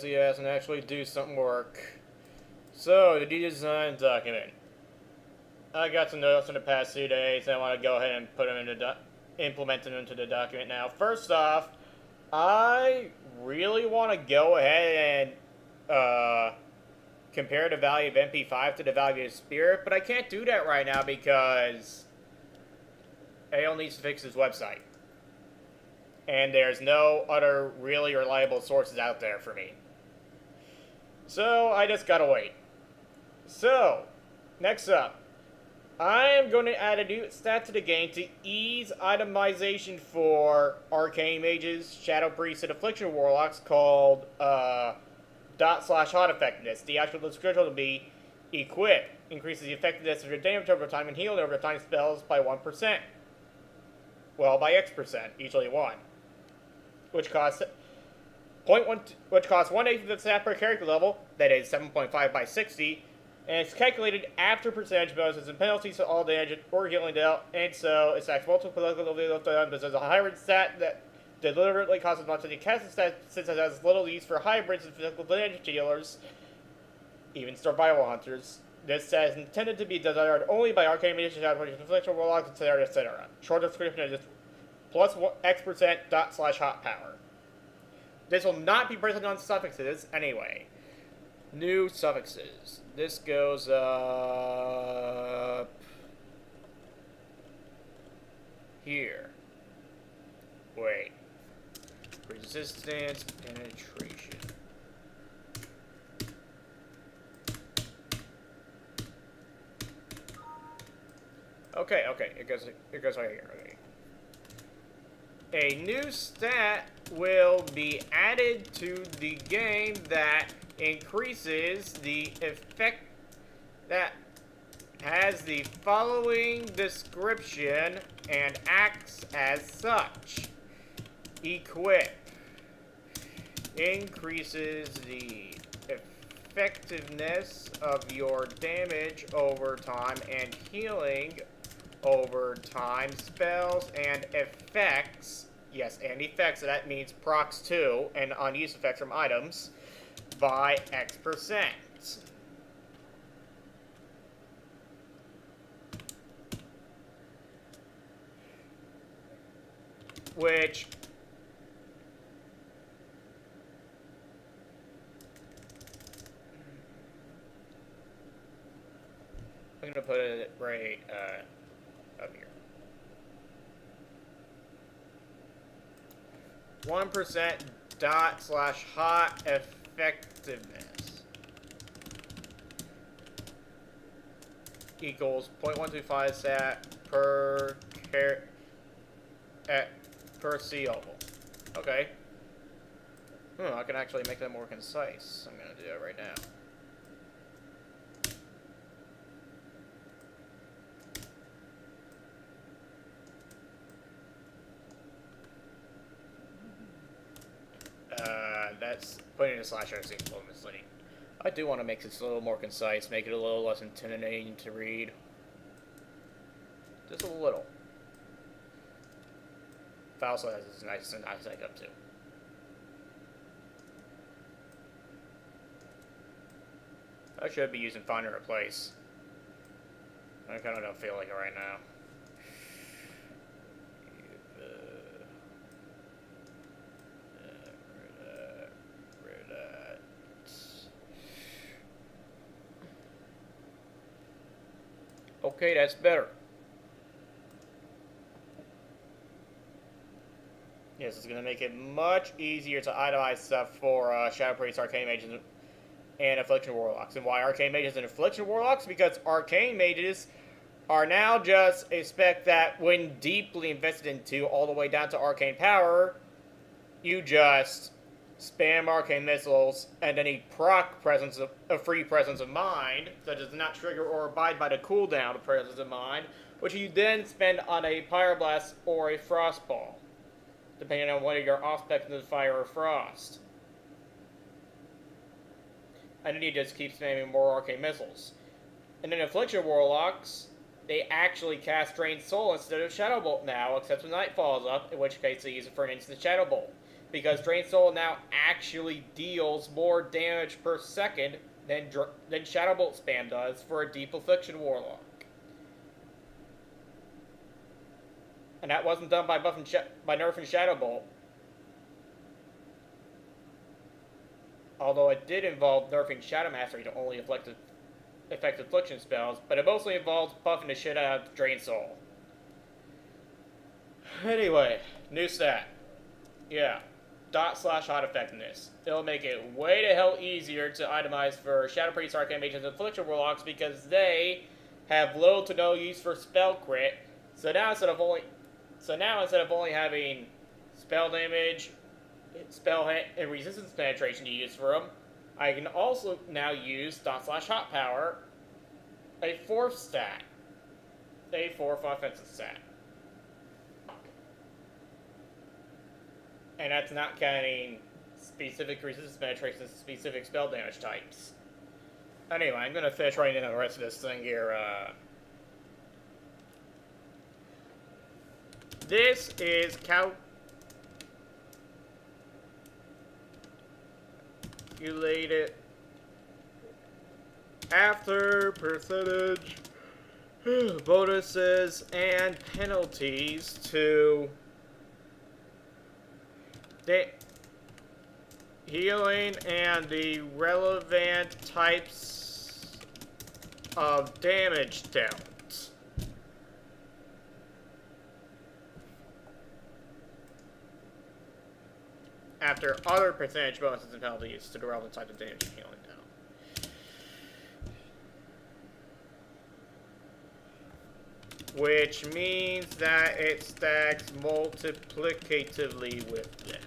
and actually do some work. So, the design document. I got some notes in the past 2 days, and I want to go ahead and put them into implement them into the document now. First off, I really want to go ahead and compare the value of MP5 to the value of Spirit, but I can't do that right now because AL needs to fix his website. And there's no other really reliable sources out there for me. So I just gotta wait. So, next up, I am going to add a new stat to the game to ease itemization for arcane mages, shadow priests, and affliction warlocks called dot/hot effectiveness. The actual description will be equip increases the effectiveness of your damage over time and heal over time spells by 1%. Well, by X%, usually 1. Which costs 1/8 of the stat per character level, that is 7.5 by 60, and it's calculated after percentage bonuses and penalties to all damage or healing dealt, and so it stacks multiple of time, but there's a hybrid stat that deliberately costs as much as the cast stat since it has little use for hybrids and physical damage dealers, even survival hunters. This stat is intended to be desired only by arcane mages, affliction warlocks, etc., etc. Short description is plus X% dot/hot power. This will not be present on suffixes anyway. New suffixes. This goes up here. Wait. Resistance, penetration. Okay, it goes right here. Okay. A new stat will be added to the game that increases the effect that has the following description and acts as such. Equip increases the effectiveness of your damage over time and healing over time, spells and effects, yes, and effects, so that means procs 2 and unused effects from items, by X%. Which I'm gonna put it right up here. 1% dot/hot effectiveness equals 0.125 stat per seeable. Okay. I can actually make that more concise. I'm gonna do that right now. That's putting a slash there seems a little misleading. I do want to make this a little more concise, make it a little less intimidating to read. Just a little. File size is nice and nice up too. I should be using find and replace. I kind of don't feel like it right now. Okay, that's better. Yes, it's going to make it much easier to itemize stuff for Shadow Priests, Arcane Mages, and Affliction Warlocks. And why Arcane Mages and Affliction Warlocks? Because Arcane Mages are now just a spec that, when deeply invested into all the way down to Arcane Power, you just spam Arcane Missiles and any proc presence of free presence of mind, such as not trigger or abide by the cooldown of presence of mind, which you then spend on a Pyroblast or a Frostball, depending on whether you're off spec into Fire or Frost. And then you just keep spamming more Arcane Missiles. And then Affliction Warlocks, they actually cast Drained Soul instead of Shadow Bolt now, except when Nightfall is up, in which case they use it for an instant Shadow Bolt. because Drain Soul now actually deals more damage per second than Shadow Bolt spam does for a Deep Affliction Warlock. And that wasn't done by nerfing Shadow Bolt. Although it did involve nerfing Shadow Mastery to only affect affliction spells, but it mostly involves buffing the shit out of Drain Soul. Anyway, new stat. Yeah. /hot effectiveness. It'll make it way the hell easier to itemize for Shadow Priest, Arcane Mages, and Affliction Warlocks because they have little to no use for spell crit. So now instead of only having spell damage, spell hit, and resistance penetration to use for them, I can also now use /hot power, a 4th stat, a 4th offensive stat. And that's not counting specific resistance penetration and specific spell damage types. Anyway, I'm going to finish writing in the rest of this thing here. This is calculated after percentage bonuses and penalties to healing and the relevant types of damage dealt. After other percentage bonuses and penalties to the relevant type of damage and healing dealt. Which means that it stacks multiplicatively with them.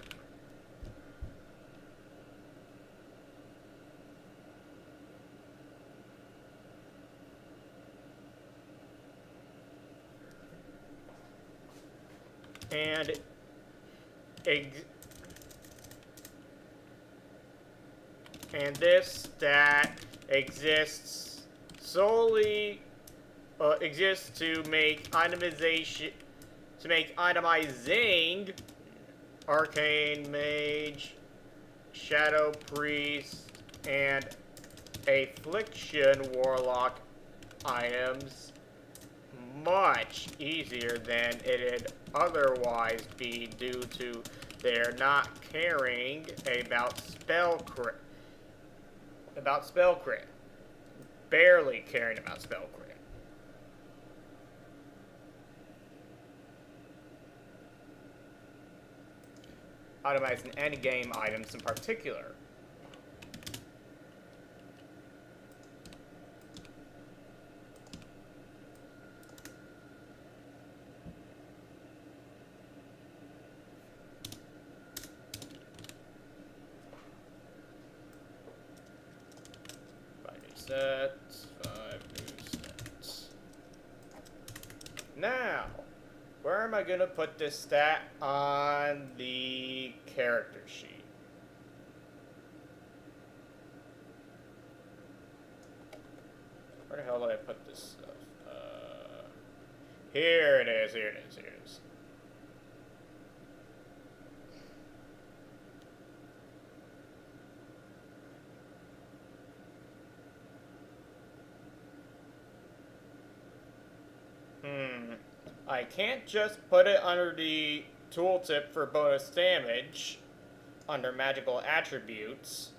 And this stat exists solely exists to make itemizing Arcane Mage, Shadow Priest, and Affliction Warlock items much easier than it'd otherwise be due to their not caring about spell crit. Barely caring about spell crit. Itemizing endgame items in particular. Sets, 5 new sets. Now, where am I going to put this stat on the character sheet? Where the hell did I put this stuff? Here it is. I can't just put it under the tooltip for bonus damage, under magical attributes,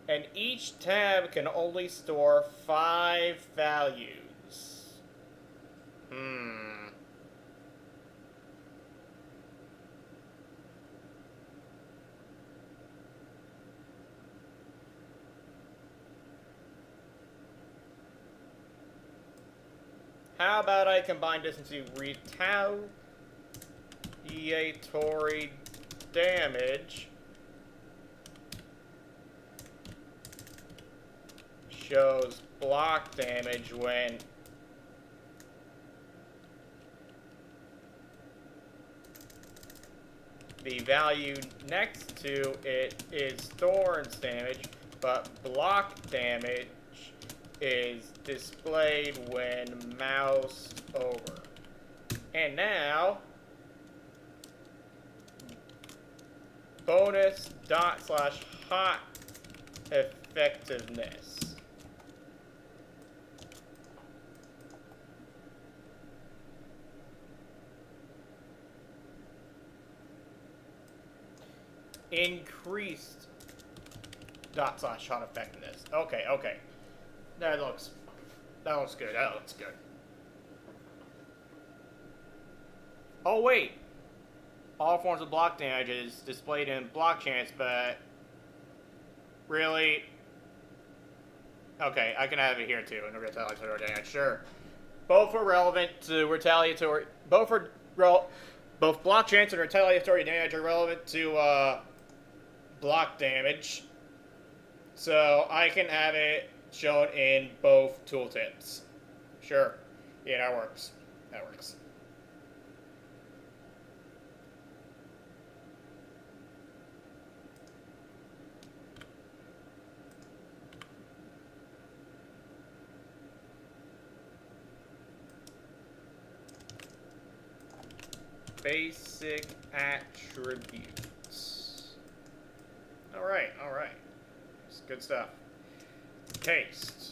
and each tab can only store 5 values. How about I combine this into retaliatory damage? Shows block damage when the value next to it is Thorns damage, but block damage is displayed when mouse over. And now, bonus dot slash hot effectiveness. Increased dot slash hot effectiveness. Okay, okay. That looks good. That looks good. Oh wait. All forms of block damage is displayed in block chance, but really? Okay, I can have it here too in retaliatory damage. Sure. Both are relevant to retaliatory. Both block chance and retaliatory damage are relevant to block damage. So I can have it shown in both tooltips. Sure. Yeah, that works. That works. Basic attributes. Alright, alright. It's good stuff. Taste.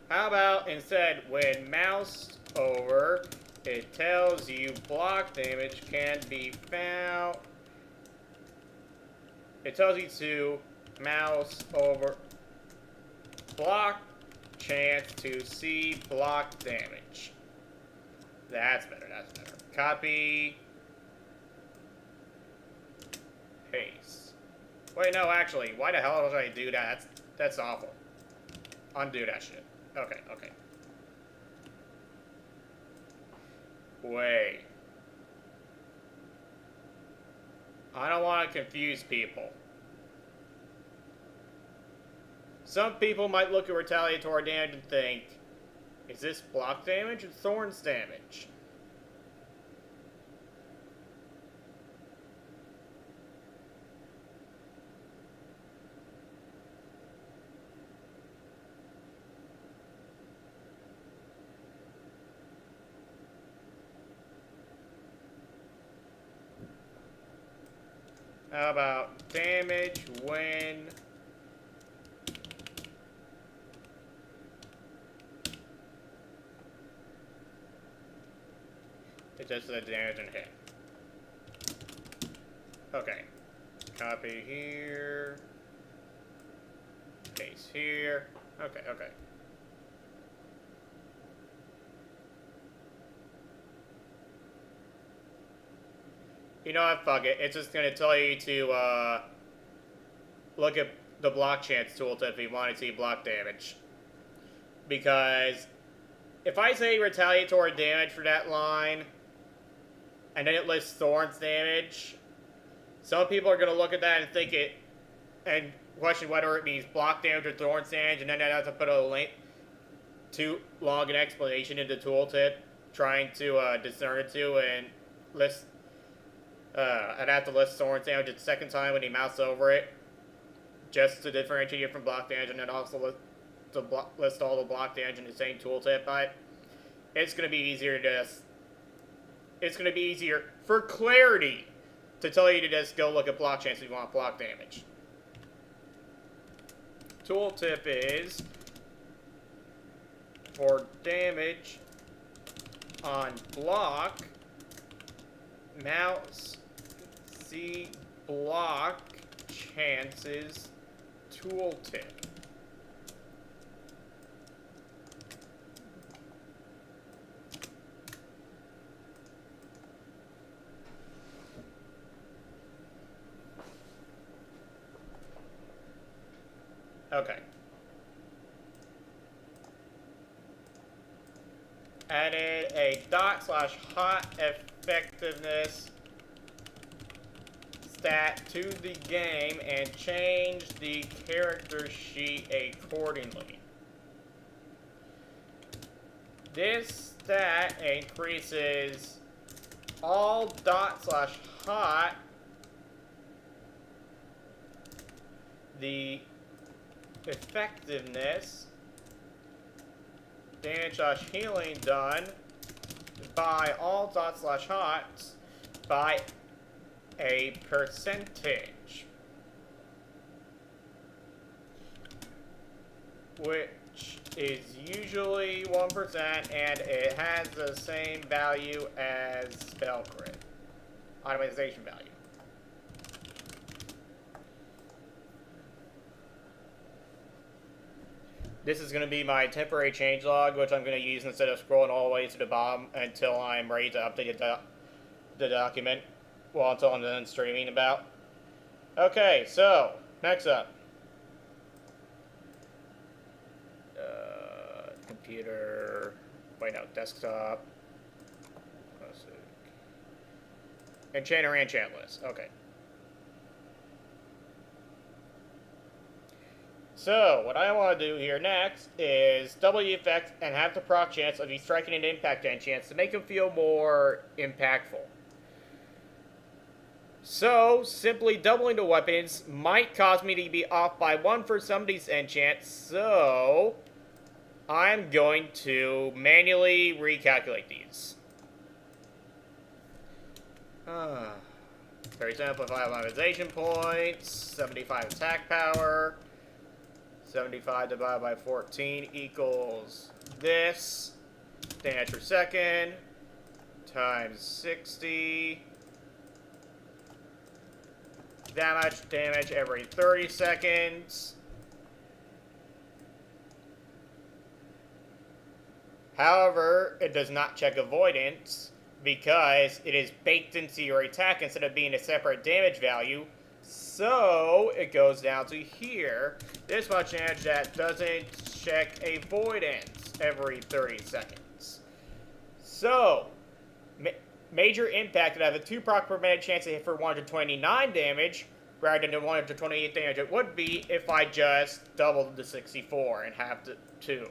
How about instead, when mouse over, it tells you block damage can be found. It tells you to mouse over block chance to see block damage. That's better, that's better. Copy. Paste. Wait, no, actually, why the hell did I do that? That's awful. Undo that shit. Okay, okay. Wait. I don't want to confuse people. Some people might look at retaliatory damage and think, is this block damage or thorns damage? How about damage when it does the damage and hit? Okay. Copy here. Paste here. Okay, okay. You know what, fuck it. It's just gonna tell you to, look at the block chance tooltip if you want to see block damage. Because if I say retaliatory damage for that line, and then it lists thorns damage, some people are gonna look at that and think it, and question whether it means block damage or thorns damage, and then I'd have to put a link, too long an explanation in the tooltip, trying to, discern it to, and list, I'd have to list thorns damage a second time when he mouse over it, just to differentiate it from block damage, and then also list all the block damage in the same tooltip. But it's gonna be easier to just, it's gonna be easier for clarity to tell you to just go look at block chance if you want block damage. Tooltip is for damage on block, mouse see block chances tooltip. Okay. Added a /hot effectiveness stat to the game and changed the character sheet accordingly. This stat increases all dot/hot, the effectiveness, damage/healing done by all dot/hot by a percentage, which is usually 1%, and it has the same value as spell crit, itemization value. This is going to be my temporary changelog, which I'm going to use instead of scrolling all the way to the bottom until I'm ready to update the document. Well, until I'm done streaming about. Okay, so, next up. Computer. Wait, no, desktop. Enchanter and Enchantless. Okay. So, what I want to do here next is double the effect and have the proc chance of you striking an impact enchant to make them feel more impactful. So, simply doubling the weapons might cause me to be off by 1 for some of these enchants, so I'm going to manually recalculate these. 37.5 optimization points, 75 attack power, 75 divided by 14 equals this, damage per second, times 60, damage every 30 seconds. However, it does not check avoidance because it is baked into your attack instead of being a separate damage value. So it goes down to here. This much damage that doesn't check avoidance every 30 seconds. So, major impact that I have a 2 proc per minute chance to hit for 129 damage rather than the 128 damage it would be if I just doubled the 64 and halved the 2.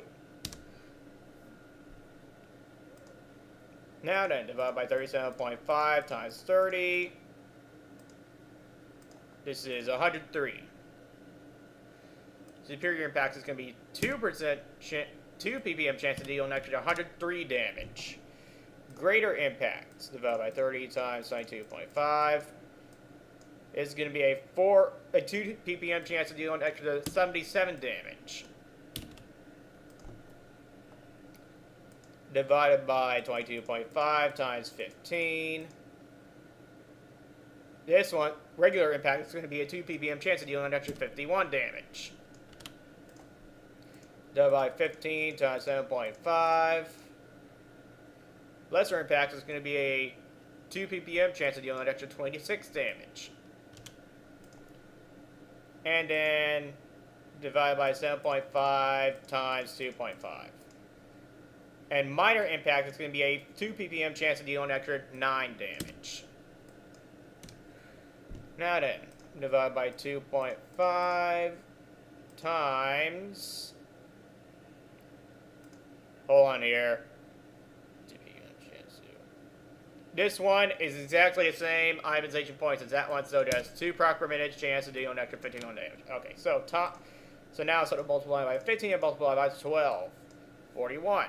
Now then, divide by 37.5 times 30. This is 103. Superior impact is going to be 2% 2 ppm chance to deal an extra 103 damage. Greater impact, divided by 30 times 92.5, is going to be a 2 ppm chance to deal an extra 77 damage. Divided by 22.5 times 15. This one, regular impact, is going to be a 2 ppm chance of dealing an extra 51 damage. Divided by 15 times 7.5. Lesser impact is going to be a 2 ppm chance of dealing an extra 26 damage. And then divided by 7.5 times 2.5. And minor impact is going to be a 2 ppm chance of dealing an extra 9 damage. Now then, divide by 2.5 times... Hold on here. This one is exactly the same itemization points as that one, so just 2 proc per minute chance to deal an extra 51 damage. Okay, so now instead of multiplying by 15 and multiply by 12. 41.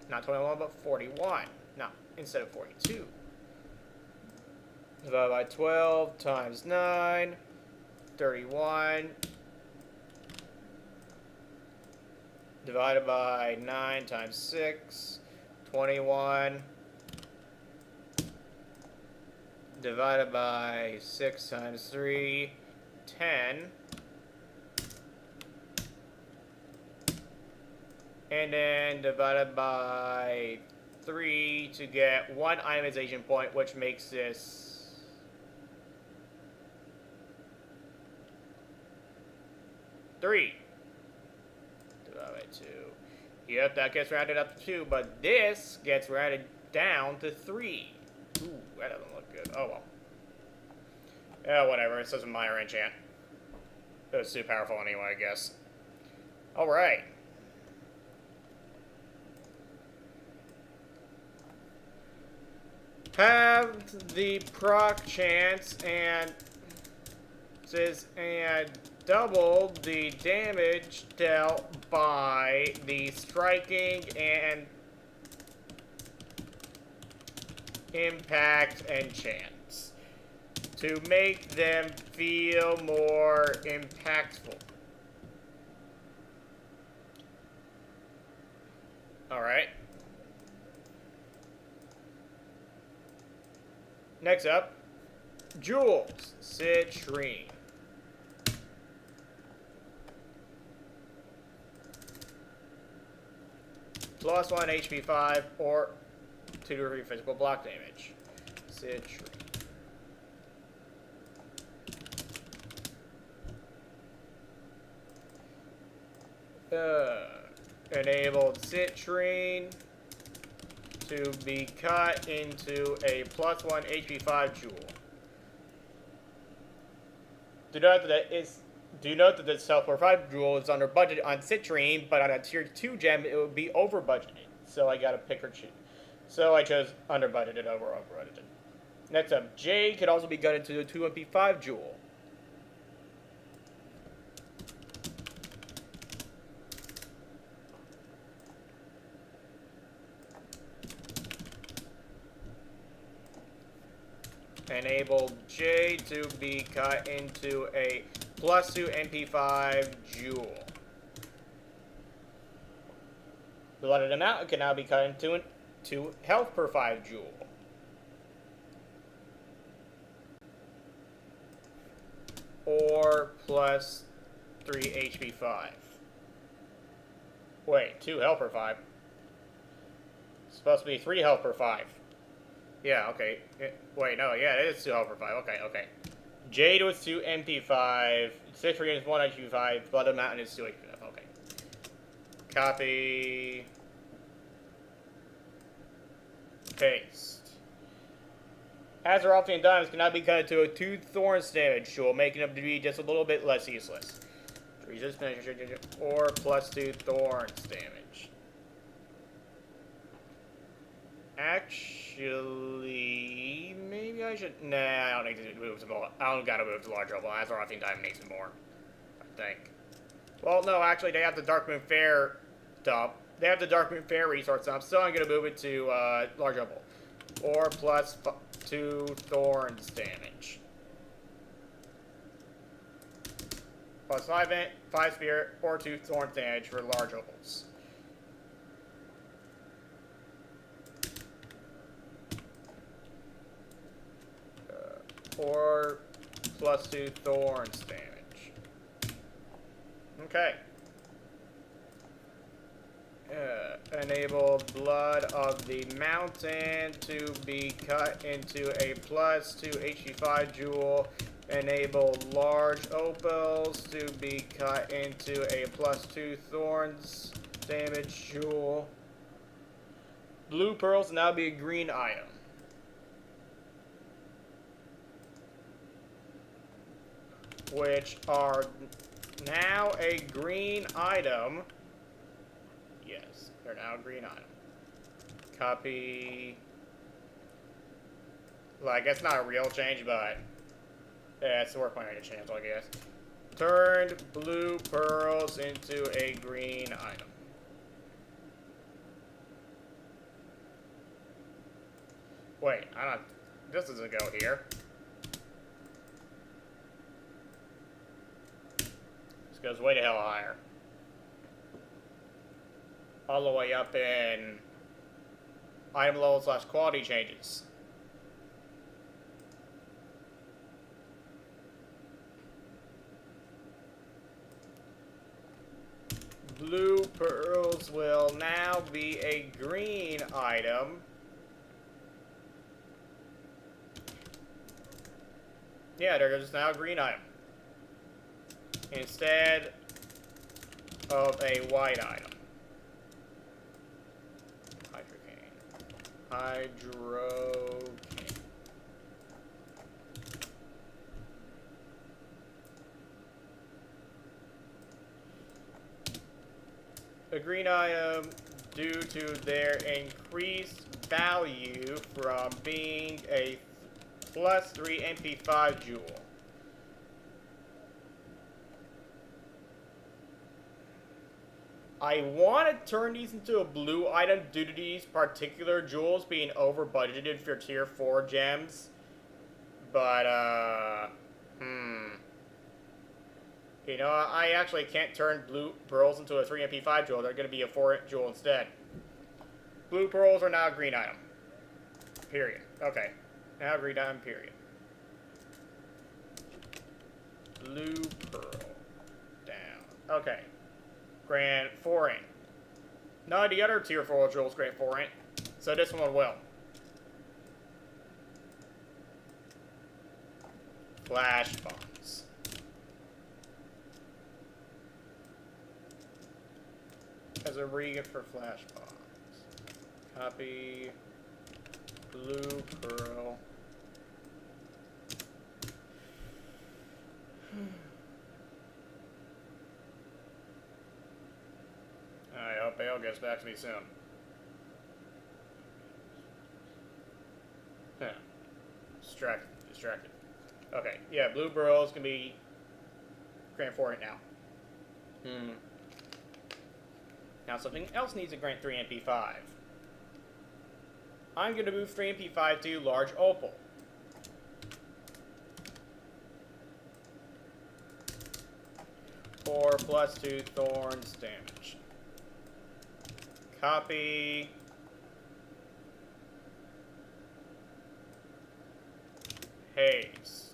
Not 21, but 41. No, instead of 42. Divided by 12 times 9. 31. Divided by 9 times 6. 21. Divided by 6 times 3. 10. And then divided by 3 to get 1 itemization point, which makes this 3. Divided by 2. Yep, that gets rounded up to 2, but this gets rounded down to 3. Ooh, that doesn't look good. Oh well. Yeah, whatever. It's just a minor enchant. It was too powerful anyway, I guess. Alright. have the proc chance and double the damage dealt by the striking and impact enchants to make them feel more impactful. Alright. Next up, Jewels, Citrine. Plus 1 HP 5 or 2 to 3 physical block damage. Citrine. Enabled Citrine to be cut into a plus 1 HP 5 jewel. Do note that this self-for 5 jewel is under budget on Citrine, but on a tier 2 gem it would be over budgeted. So I gotta pick or choose. So I chose under budgeted over budgeted. Next up, Jade could also be gutted into a 2 MP5 jewel. Enable J to be cut into a plus 2 MP5 jewel. The limited amount can now be cut into 2 health per 5 jewel. Or plus 3 HP 5. Wait, 2 health per 5. It's supposed to be 3 health per 5. Yeah, okay. Wait, no, yeah, it is 2 health per 5. Okay. Jade was 2 MP5. Citrine is 1 HP 5. Blood Mountain is 2 HP 5. Okay. Copy. Paste. Azerothi and Diamonds can now be cut into a 2 Thorns damage jewel, making them to be just a little bit less useless. Or plus 2 Thorns damage. Actually, maybe I should. Nah, I don't need to move to. I don't gotta move to large level. Azerothi and Diamond needs some more, I think. Well, no, actually, they have the Darkmoon Fair dump. They have the Darkmoon Fair resource dump, so I'm gonna move it to large level, or plus 2 Thorns damage. Plus 5 Spirit, or 2 Thorns damage for large levels. Or plus 2 Thorns damage. Okay. Enable Blood of the Mountain to be cut into a plus 2 HP 5 jewel. Enable Large Opals to be cut into a plus 2 Thorns damage jewel. Blue Pearls now be a green item. Which are now a green item. Yes, they're now a green item. Copy. Like, it's not a real change, but yeah, it's worth pointing a chance, I guess. Turned blue pearls into a green item. Wait, I don't. This doesn't go here. Goes way the hell higher. All the way up in item level / quality changes. Blue pearls will now be a green item. Yeah, they're just now a green item. Instead of a white item. Hydrocane. A green item due to their increased value from being a +3 MP5 jewel. I want to turn these into a blue item due to these particular jewels being over budgeted for tier 4 gems. But, You know, I actually can't turn blue pearls into a 3 MP5 jewel. They're going to be a 4 jewel instead. Blue pearls are now a green item. Period. Okay. Now green item, period. Blue pearl. Down. Okay. Grant 4 int. None of the other tier 4 jewels grant 4 int. So this one will. Flash bombs. As a re-gift for flash bombs. Copy. Blue pearl. I hope Ale gets back to me soon. Yeah. Distracted. Okay, yeah, blue pearls can be grant 4 int now. Now something else needs to grant 3 MP5. I'm going to move 3 MP5 to large opal. For +2 thorns damage. Copy. Paste.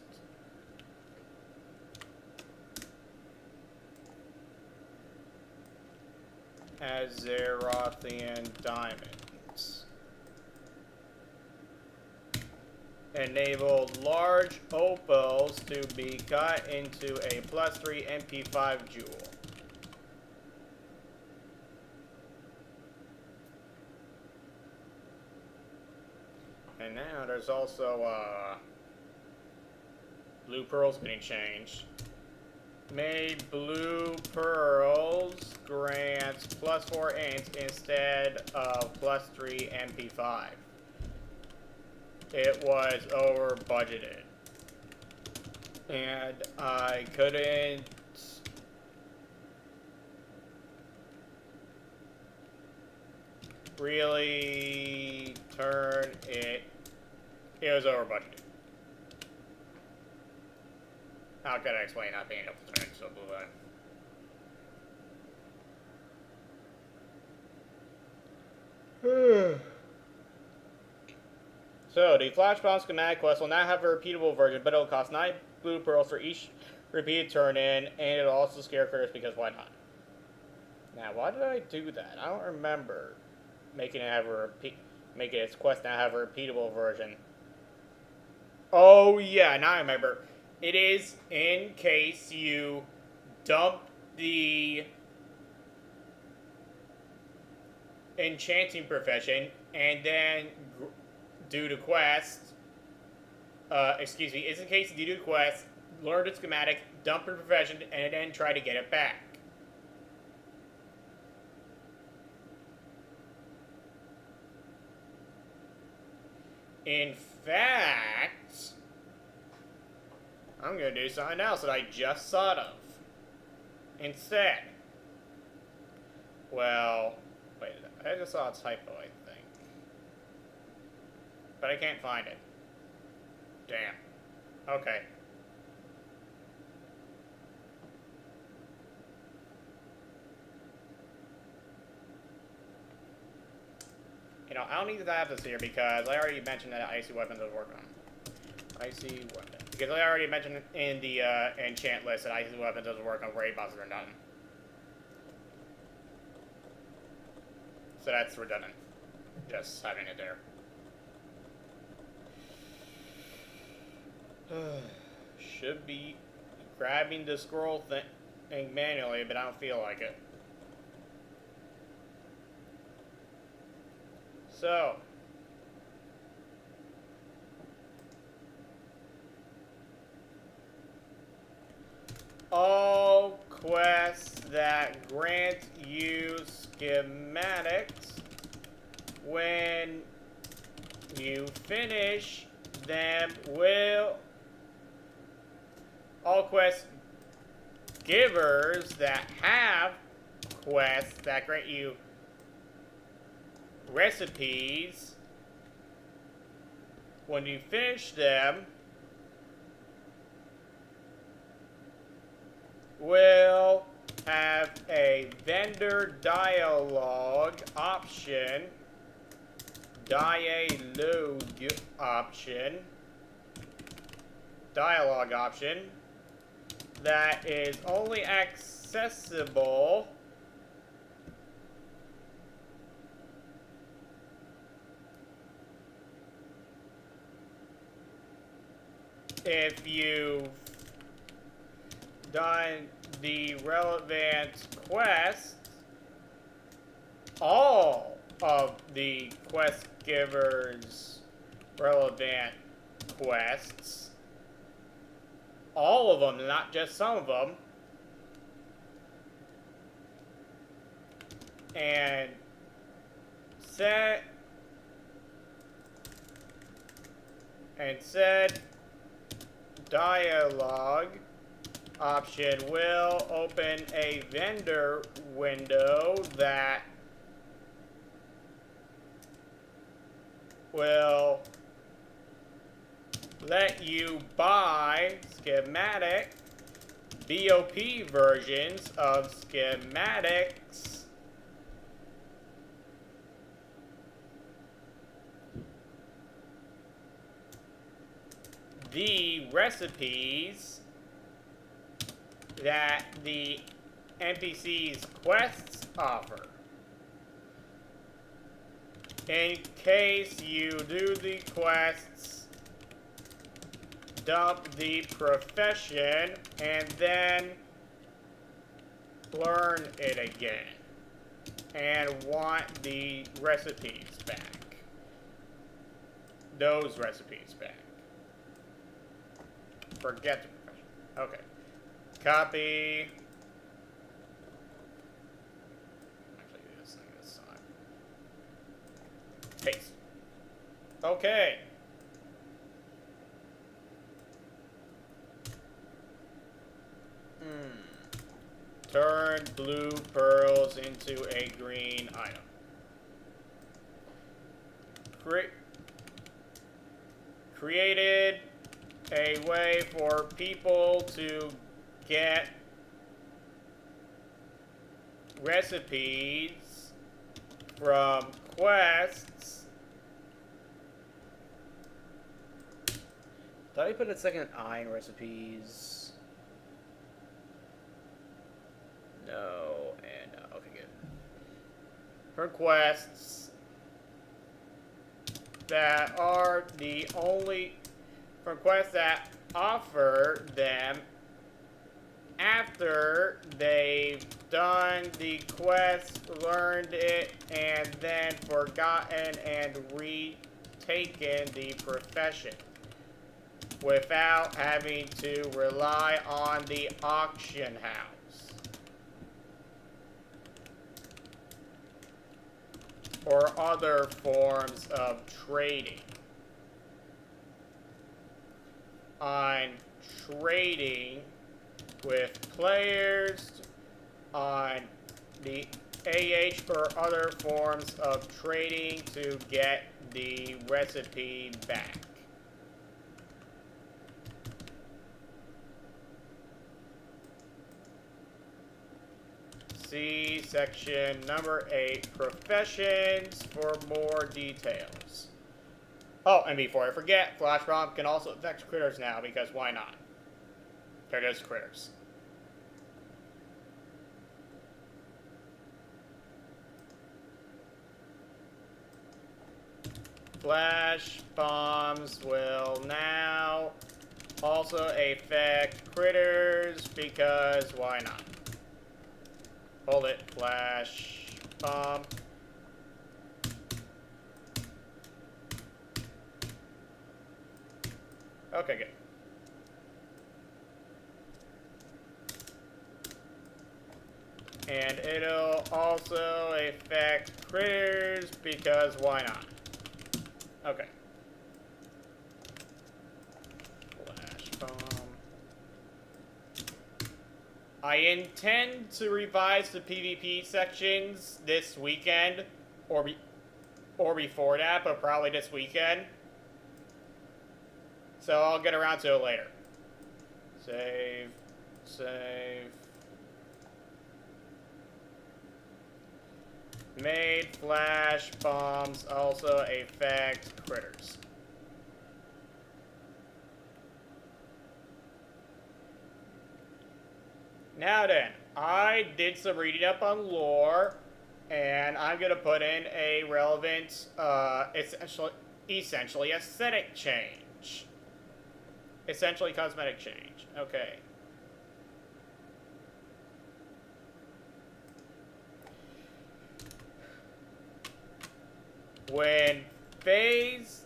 Azerothian diamonds. Enable large opals to be cut into a +3 MP5 jewel. And now there's also blue pearls getting changed. Made blue pearls grants +4 int instead of +3 MP5. It was over budgeted. And I couldn't really turn it. It was over budgeted. How could I explain not being able to turn it so blue eye? So, the Flashbomb schematic quest will now have a repeatable version, but it'll cost 9 blue pearls for each repeated turn-in, and it'll also scare critters because why not? Now, why did I do that? I don't remember making its quest now have a repeatable version. Oh, yeah, now I remember. It is in case you dump the enchanting profession and then do the quest. It's in case you do the quest, learn the schematic, dump the profession, and then try to get it back. In fact, I'm going to do something else that I just thought of. Instead. Well, wait, I just saw a typo, I think. But I can't find it. Damn. Okay. You know, I don't need to have this here because I already mentioned that icy weapons doesn't work on. Icy weapon. Because I already mentioned in the enchant list that icy weapon doesn't work on raid bosses or nothing. So that's redundant. Just having it there. Should be grabbing the scroll thing manually, but I don't feel like it. So, all quests that grant you schematics when you finish them will all quest givers that have quests that grant you recipes, when you finish them, will have a vendor dialogue option, dialogue option that is only accessible if you've done the relevant quests, all of the quest givers relevant quests, all of them, not just some of them, and said dialogue option will open a vendor window that will let you buy schematic BOP versions of schematics the recipes that the NPC's quests offer. In case you do the quests, dump the profession, and then learn it again, and want the recipes back. Those recipes back. Forget the profession. Okay. Copy. Actually, do this thing this time. Paste. Okay. Turn blue pearls into a green item. Created a way for people to get recipes from quests. Thought I put a second I in recipes. No, and no. Okay, good. For quests that are the only for quests that offer them after they've done the quest, learned it, and then forgotten and retaken the profession without having to rely on the auction house or other forms of trading. On trading with players, on the AH or other forms of trading to get the recipe back. See section number 8, professions, for more details. Oh, and before I forget, Flash Bomb can also affect critters now, because why not? They're just critters. Flash bombs will now also affect critters, because why not? Hold it, flash bomb. Okay, good. And it'll also affect critters, because why not? Okay. I intend to revise the PvP sections this weekend, or before that, but probably this weekend. So I'll get around to it later. Save. Made flash bombs also affect critters. Now then, I did some reading up on lore, and I'm gonna put in a relevant, essentially aesthetic change. Essentially cosmetic change. Okay. When Phase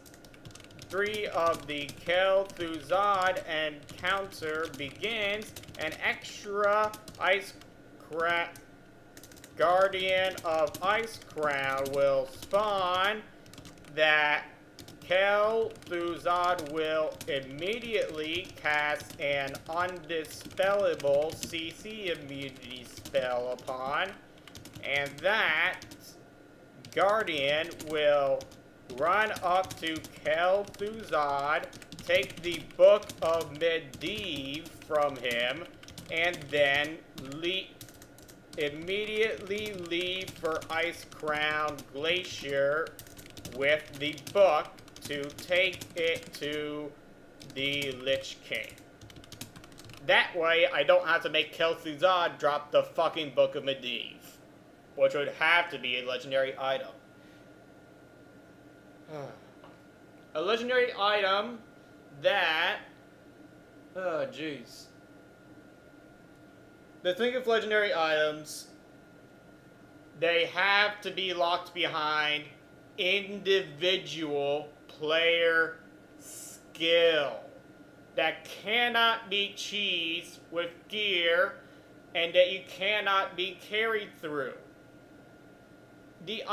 3 of the Kel'Thuzad encounter begins, an extra Guardian of Ice Crown will spawn that Kel'Thuzad will immediately cast an undispellable CC immunity spell upon, and that Guardian will run up to Kel'Thuzad, take the Book of Medivh from him, and then immediately leave for Ice Crown Glacier with the book to take it to the Lich King. That way, I don't have to make Kel'Thuzad drop the fucking Book of Medivh, which would have to be a legendary item. A legendary item that... Oh, jeez. The thing of legendary items, they have to be locked behind individual player skill. That cannot be cheesed with gear, and that you cannot be carried through. The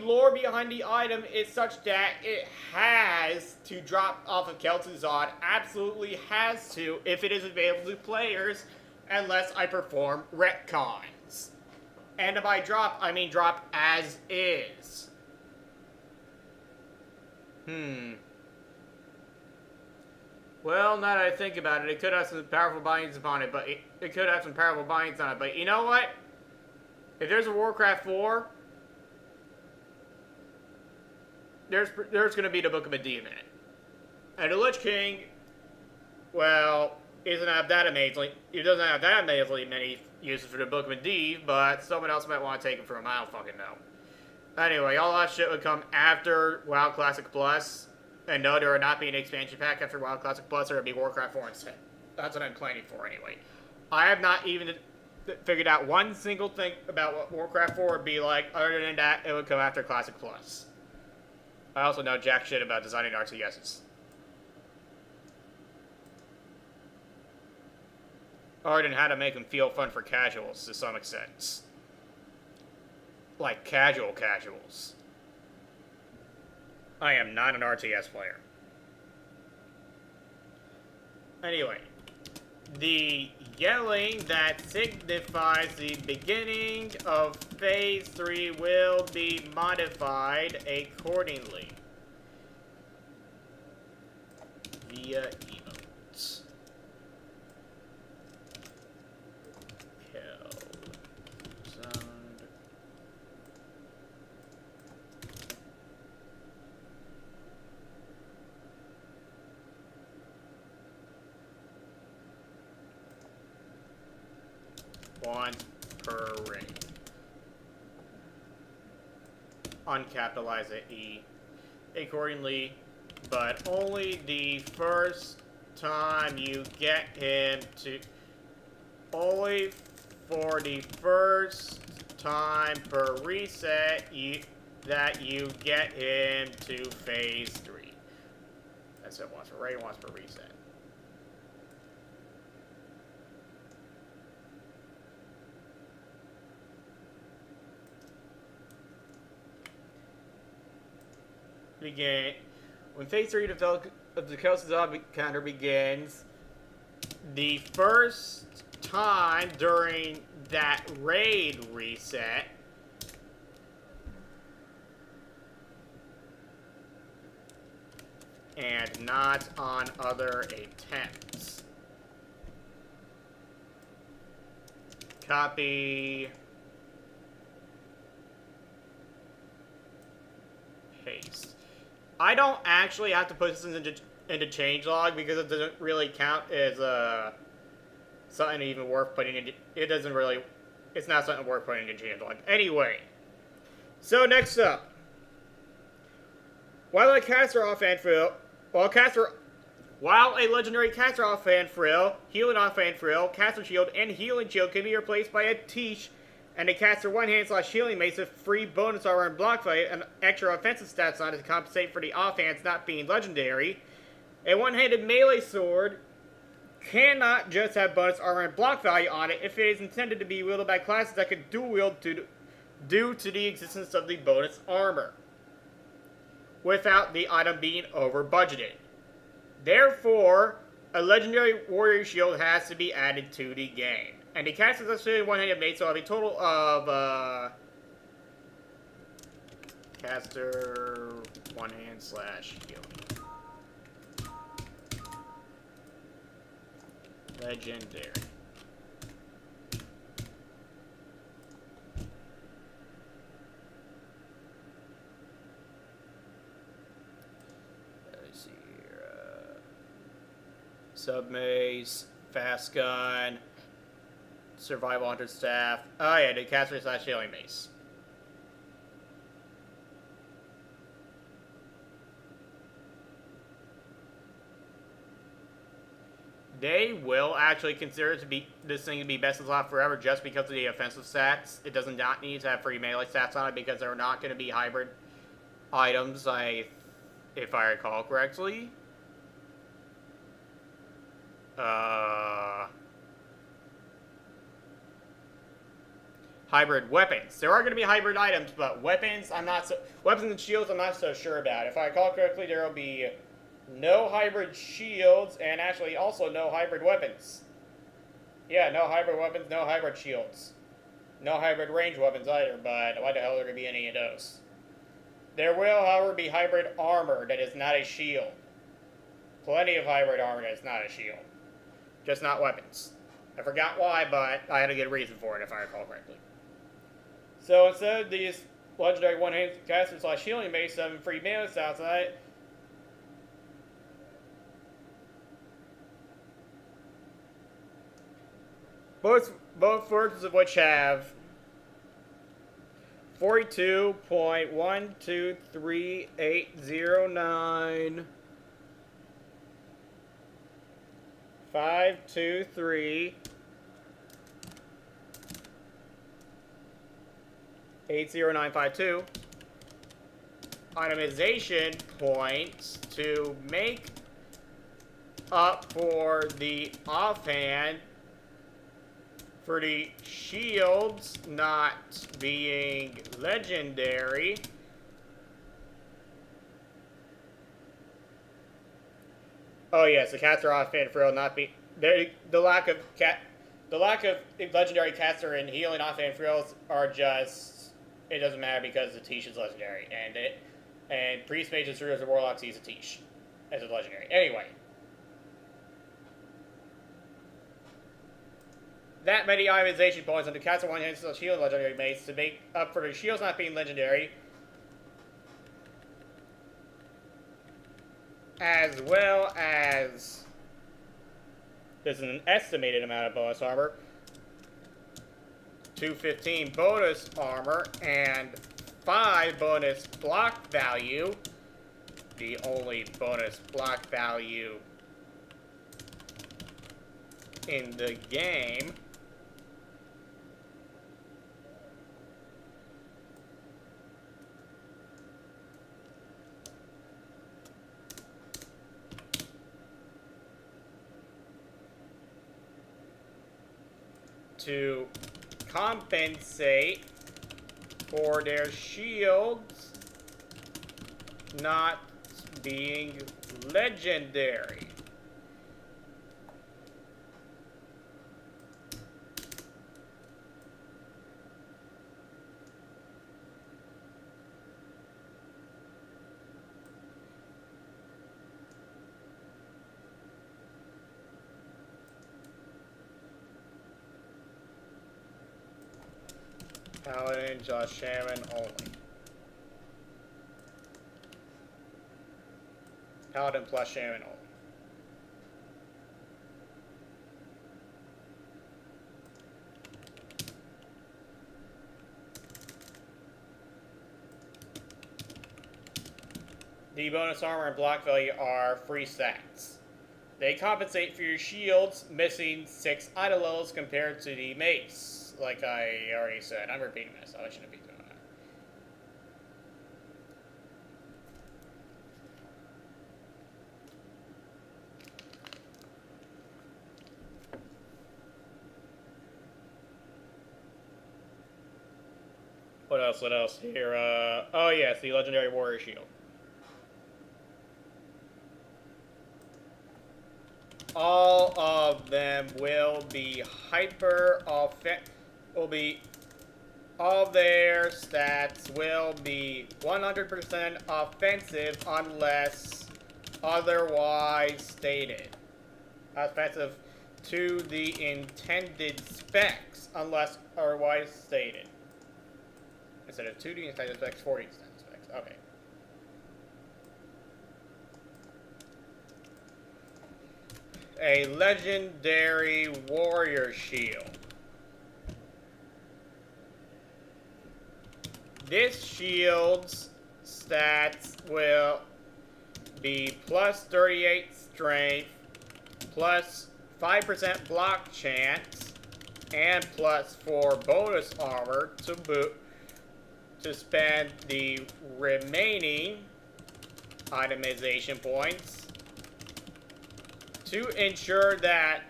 lore behind the item is such that it has to drop off of Kel'Thuzad, absolutely has to, if it is available to players, unless I perform retcons. And if I drop, I mean drop as is. Well, now that I think about it, it could have some powerful bindings upon it, but it could have some powerful bindings on it, but you know what? If there's a Warcraft 4, there's going to be the Book of Medivh in it. And the Lich King, well, doesn't have that amazingly many uses for the Book of Medivh, but someone else might want to take it from him. I don't fucking know. Anyway, all that shit would come after WoW Classic Plus. And no, there will not be an expansion pack after WoW Classic Plus, or it'll be Warcraft 4 instead. That's what I'm planning for anyway. I have not even figured out one single thing about what Warcraft 4 would be like. Other than that, it would come after Classic Plus. I also know jack shit about designing RCSs. Other than how to make them feel fun for casuals to some extent. Like casuals. I am not an RTS player. Anyway, the yelling that signifies the beginning of Phase 3 will be modified accordingly via emotes. One per ring. Uncapitalize it E accordingly, but only the first time you get him to. Only for the first time per reset that you get him to Phase 3. That's it once per raid, once per reset. When Phase 3 of the Kel'Thuzad encounter begins, the first time during that raid reset. And not on other attempts. Copy. Paste. I don't actually have to put this into changelog because it doesn't really count as something even worth putting into. It doesn't really. It's not something worth putting into changelog. Anyway. So next up. While a caster offhand frill, while a legendary caster offhand frill, healing offhand frill, caster shield, and healing shield can be replaced by a Tish and a caster one-hand / healing mace with free bonus armor and block fight and extra offensive stats on it to compensate for the offhands not being legendary. A one-handed melee sword cannot just have bonus armor and block value on it if it is intended to be wielded by classes that can dual wield due to the existence of the bonus armor, without the item being over budgeted. Therefore, a legendary warrior shield has to be added to the game. And the caster's associated one-handed mace will have a total of caster one-hand / healing. Legendary. Submace, fast gun, survival hunter staff. Oh yeah, the caster / healing mace. They will actually consider this thing to be best in slot forever just because of the offensive stats. It does not need to have free melee stats on it because they're not going to be hybrid items, if I recall correctly. Hybrid weapons. There are going to be hybrid items, but weapons and shields I'm not so sure about. If I recall correctly, there will be no hybrid shields and actually also no hybrid weapons. Yeah, no hybrid weapons, no hybrid shields. No hybrid range weapons either, but why the hell are there going to be any of those? There will, however, be hybrid armor that is not a shield. Plenty of hybrid armor that is not a shield. Just not weapons. I forgot why, but I had a good reason for it, if I recall correctly. So instead of these legendary one-hand caster / healing mace having free melee stats on it, both versions of which have 42.123809 523 80952 itemization points to make up for the offhand for the shields not being legendary. Oh yes, the caster offhand frill not be the lack of legendary caster and healing offhand frills are just, it doesn't matter because the Tish is legendary and priest mages, druids, and warlocks use a Tish as a legendary. Anyway, that many itemization points on the caster one-hand / shield legendary mace to make up for the shields not being legendary, as well as this is an estimated amount of bonus armor, 215 bonus armor, and 5 bonus block value, the only bonus block value in the game. To compensate for their shields not being legendary. Paladin, Josh Shaman only. Paladin plus Shaman only. The bonus armor and block value are free stats. They compensate for your shields missing 6 item levels compared to the mace. Like I already said, I'm repeating myself. I shouldn't be doing that. What else? What else here? Oh yes, the legendary warrior shield. All of them will be all their stats will be 100% offensive unless otherwise stated. Offensive to the intended specs unless otherwise stated. Instead of 2D intended specs, 4D intended specs. Okay. A legendary warrior shield. This shield's stats will be plus 38 strength, plus 5% block chance, and plus 4 bonus armor to spend the remaining itemization points to ensure that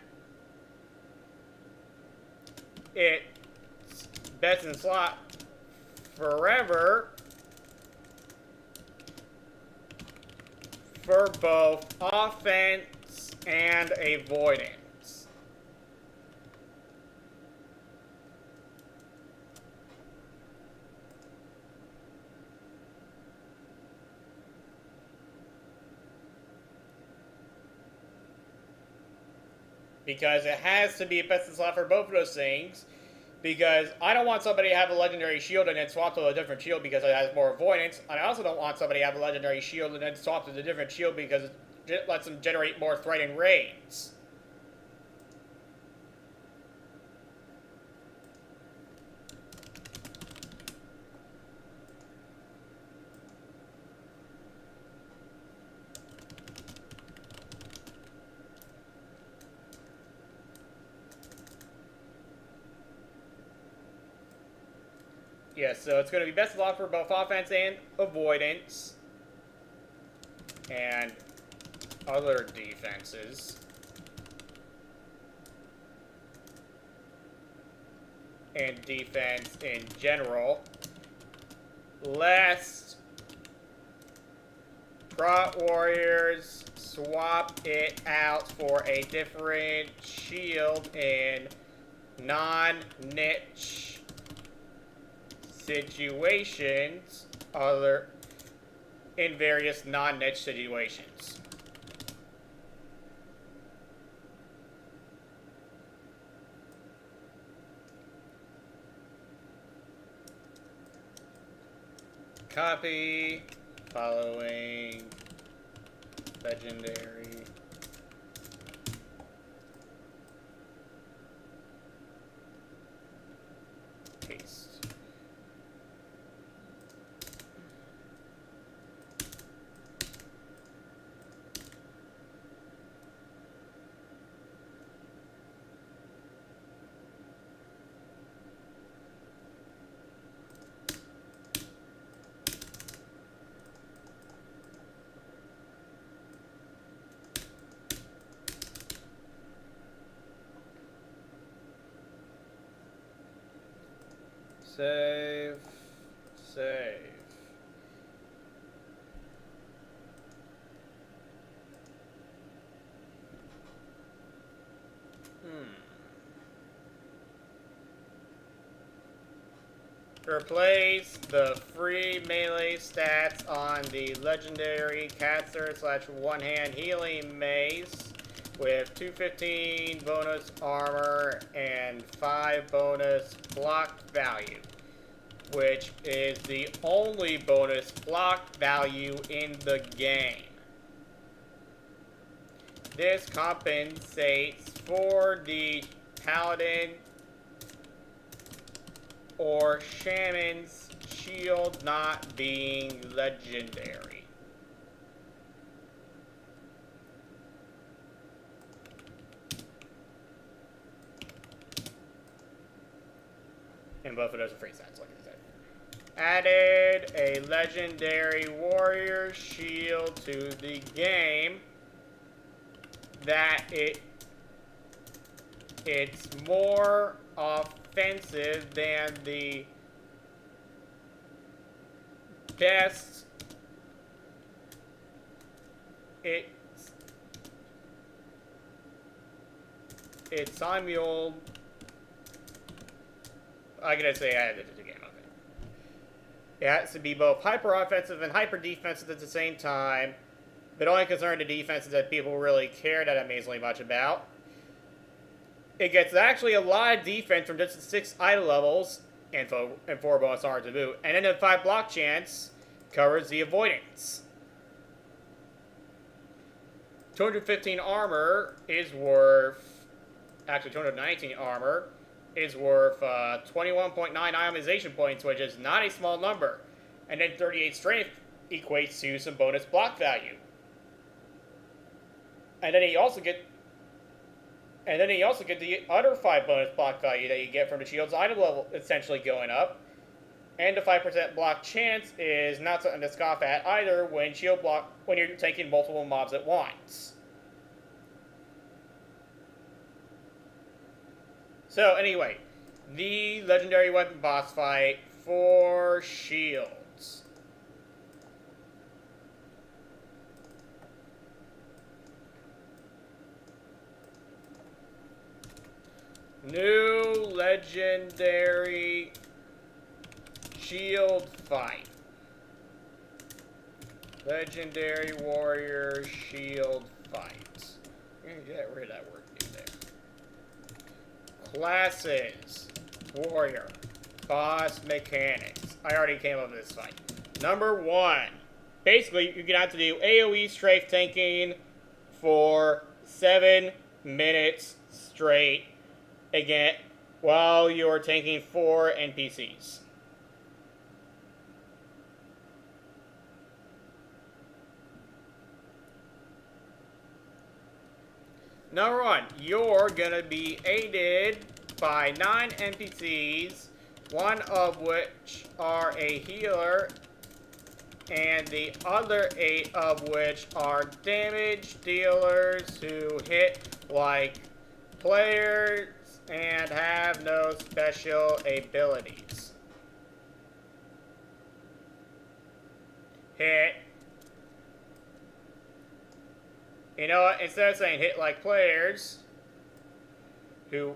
it's best in slot forever for both offense and avoidance. Because it has to be a best in slot for both of those things. Because I don't want somebody to have a legendary shield and then swap to a different shield because it has more avoidance. And I also don't want somebody to have a legendary shield and then swap to a different shield because it lets them generate more threatening raids. Yeah, so it's going to be best of luck for both offense and avoidance. And other defenses. And defense in general. Lest Prot Warriors swap it out for a different shield in non-niche situations, in various non-niche situations. Copy, following, legendary. Paste. Save. Save. Replace the free melee stats on the legendary caster / one-hand healing mace with 215 bonus armor and 5 bonus block value. which is the only bonus block value in the game. This compensates for the paladin or shaman's shield not being legendary. And both of those are free stats, like I said. Added a legendary warrior shield to the game that it's more offensive than the best. It's Samuel. I gotta say, I added it to the game. Okay. It has to be both hyper offensive and hyper defensive at the same time, but only concerned the defenses that people really care that amazingly much about. It gets actually a lot of defense from just 6 item levels and 4 bonus armor to boot, and then the 5 block chance covers the avoidance. 215 armor is worth, actually 219 armor is worth 21.9 itemization points, which is not a small number. And then 38 strength equates to some bonus block value. And then you also get the other 5 bonus block value that you get from the shield's item level essentially going up. And the 5% block chance is not something to scoff at either when you're taking multiple mobs at once. So anyway, the legendary weapon boss fight for shields. New legendary shield fight. Legendary warrior shield fight. I'm gonna get rid of that word new there. Classes. Warrior. Boss mechanics. I already came up with this fight. Number 1. Basically, you're gonna have to do AoE strafe tanking for 7 minutes straight again while you're tanking 4 NPCs. Number 1, you're gonna be aided by 9 NPCs, one of which are a healer, and the other 8 of which are damage dealers who hit like players and have no special abilities. Hit. You know what? Instead of saying hit like players who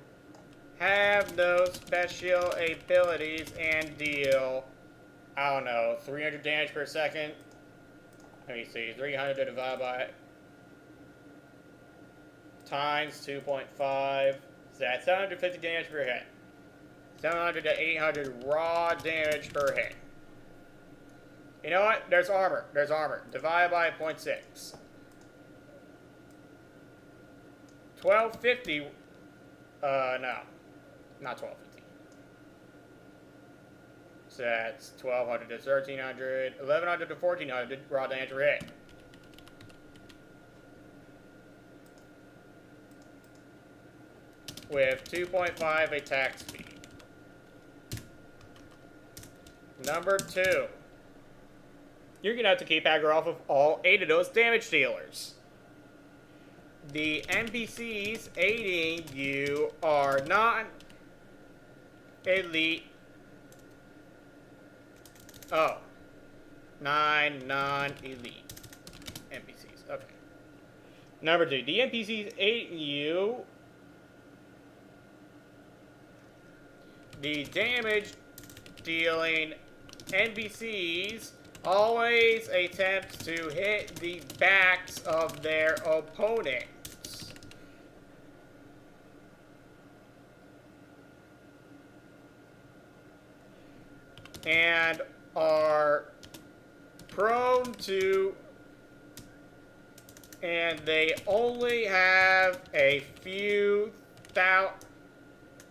have no special abilities and deal, I don't know, 300 damage per second. Let me see, 300 divided by times 2.5. So that's 750 damage per hit. 700 to 800 raw damage per hit. You know what? There's armor. There's armor. Divided by 0.6. 1250. No. Not 1250. So that's 1200 to 1300. 1100 to 1400 raw damage per hit. With 2.5 attack speed. Number 2. You're going to have to keep aggro off of all 8 of those damage dealers. The NPCs aiding you are not elite. Oh. 9 non-elite NPCs. Okay. Number 2. The NPCs aiding you. The damage dealing NPCs always attempt to hit the backs of their opponents. and are prone to, and they only have a few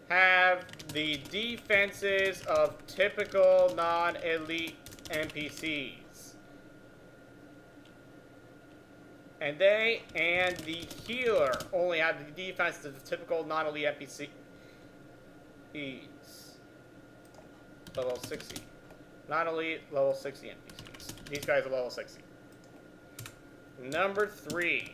have the defenses of typical non-elite NPCs. And they and the healer only have the defenses of typical non-elite NPCs. Level 60. Non-elite, level 60 NPCs. These guys are level 60. Number 3.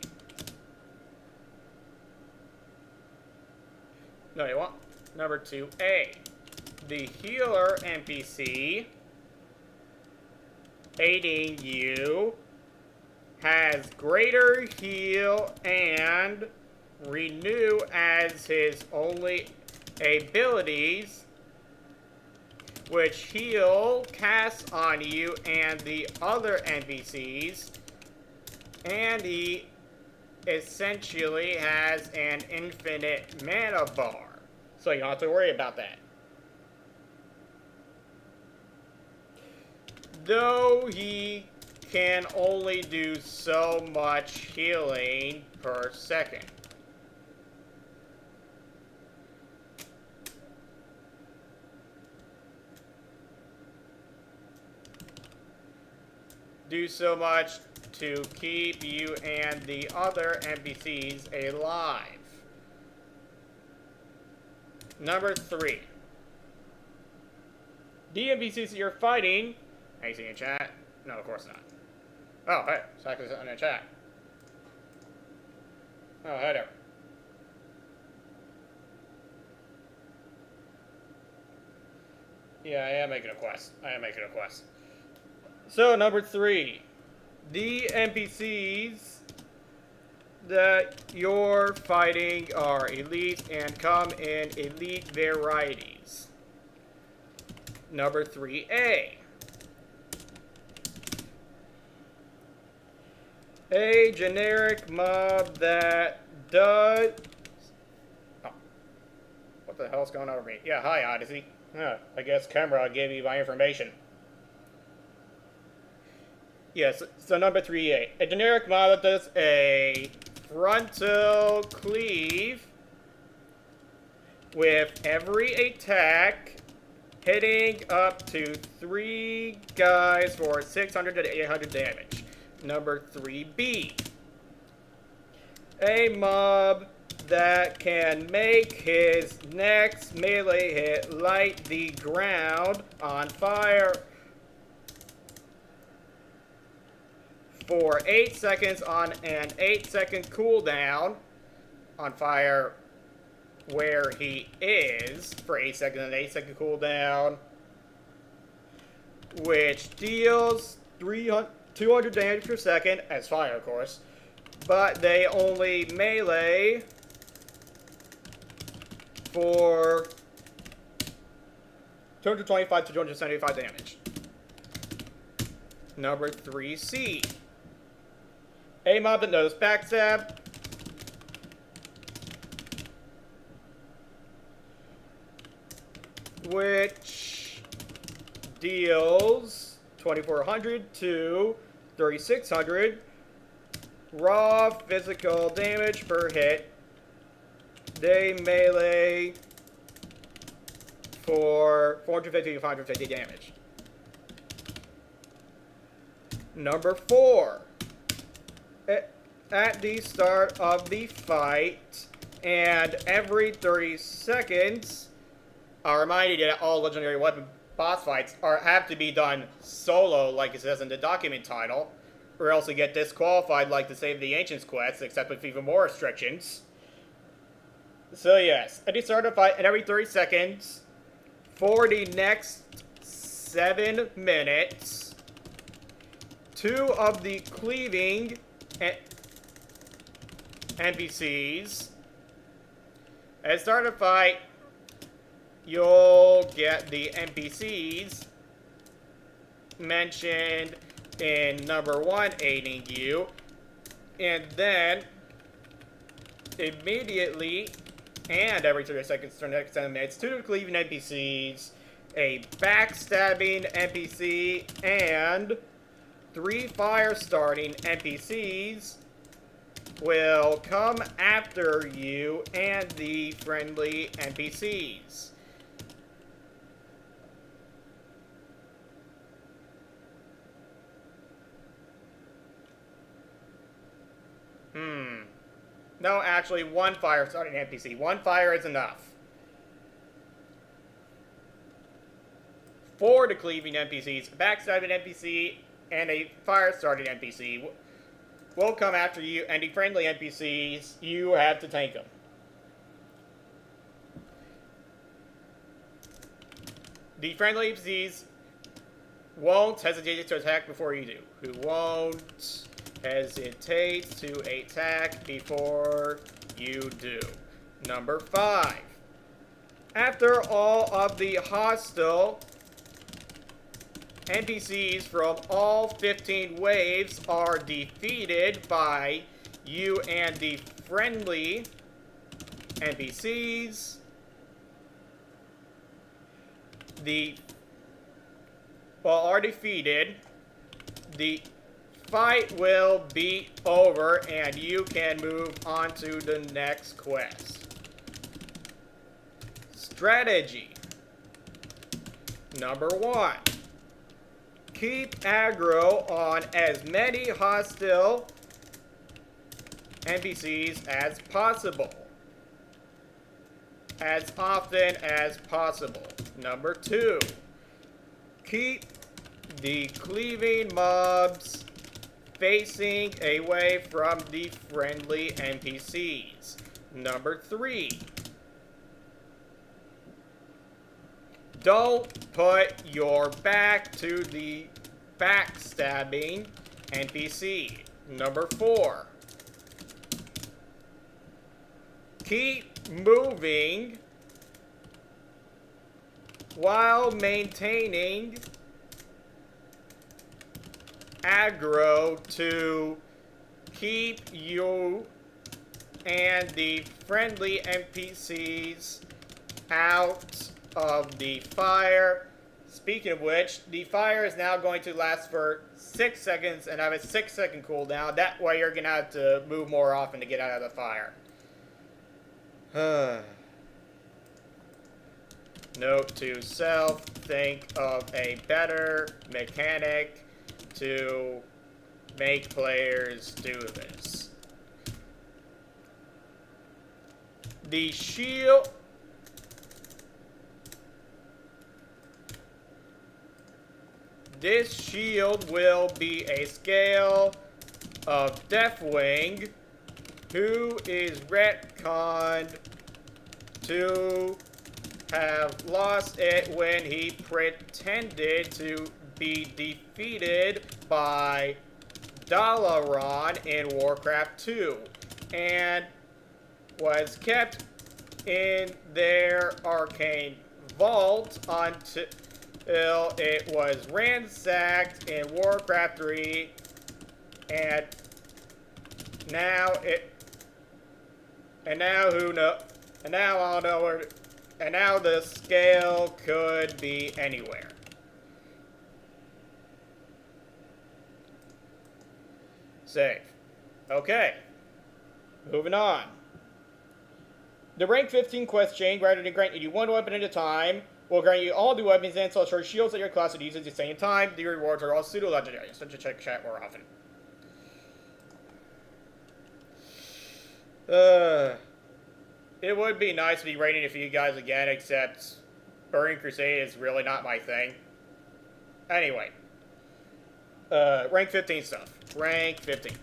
No, you want number 2A. The healer NPC aiding you has greater heal and renew as his only abilities, which heal casts on you and the other NPCs, and he essentially has an infinite mana bar, so you don't have to worry about that. Though he can only do so much healing per second. Do so much to keep you and the other NPCs alive. Number 3. The NPCs that you're fighting. Anything in chat? No, of course not. Oh, hey, Saku's in the chat. Oh, hey there. Yeah, I am making a quest. So, number 3. The NPCs that you're fighting are elite and come in elite varieties. Number 3A. A generic mob that does... Oh. What the hell's going on with me? Yeah, hi, Odyssey. I guess Camera gave you my information. Yes, so number 3A. A generic mob that does a frontal cleave with every attack hitting up to 3 guys for 600 to 800 damage. Number 3B. A mob that can make his next melee hit light the ground on fire for 8 seconds on an 8-second cooldown on fire where he is for 8 seconds and an 8-second cooldown, which deals 200 damage per second as fire, of course, but they only melee for 225 to 275 damage. Number 3C. A mob that knows backstab. Which deals 2400 to 3600 raw physical damage per hit. They melee for 450 to 550 damage. Number 4. At the start of the fight, and every 30 seconds, I'll remind you that all legendary weapon boss fights have to be done solo, like it says in the document title, or else you get disqualified like the Save the Ancients quest, except with even more restrictions. So yes, at the start of the fight, and every 30 seconds, for the next 7 minutes, 2 of the cleaving NPCs. At the start of the fight, you'll get the NPCs mentioned in number 1 aiding you, and then immediately and every 30 seconds for the next 7 minutes, 2 cleaving NPCs a backstabbing NPC, and 3 fire-starting NPCs will come after you and the friendly NPCs. No, actually, 1 fire-starting NPC. 1 fire is enough. 4 decleaving NPCs, a backstabbing NPC, and a fire-starting NPC will come after you, and the friendly NPCs, you have to tank them. The friendly NPCs won't hesitate to attack before you do. Who won't hesitate to attack before you do. Number 5. After all of the hostile NPCs from all 15 waves are defeated by you and the friendly NPCs, are defeated, the fight will be over and you can move on to the next quest. Strategy. Number 1. Keep aggro on as many hostile NPCs as possible. As often as possible. Number 2. Keep the cleaving mobs facing away from the friendly NPCs. Number 3. Don't put your back to the backstabbing NPC. Number 4. Keep moving while maintaining aggro to keep you and the friendly NPCs out of the fire. Speaking of which, the fire is now going to last for 6 seconds and have a 6-second cooldown. That way you're going to have to move more often to get out of the fire. Note to self, think of a better mechanic to make players do this. The shield... This shield will be a scale of Deathwing, who is retconned to have lost it when he pretended to be defeated by Dalaran in Warcraft 2, and was kept in their arcane vault until it was ransacked in Warcraft 3, and now I don't know where, and now the scale could be anywhere. Save. Okay. Moving on. The rank 15 quest chain, rather than granting you one weapon at a time, will grant you all the weapons and +short shields that your class would use at the same time. The rewards are all pseudo-legendary, so to check chat more often. It would be nice to be raiding a few guys again, except Burning Crusade is really not my thing. Anyway. Rank 15 stuff. Rank 15.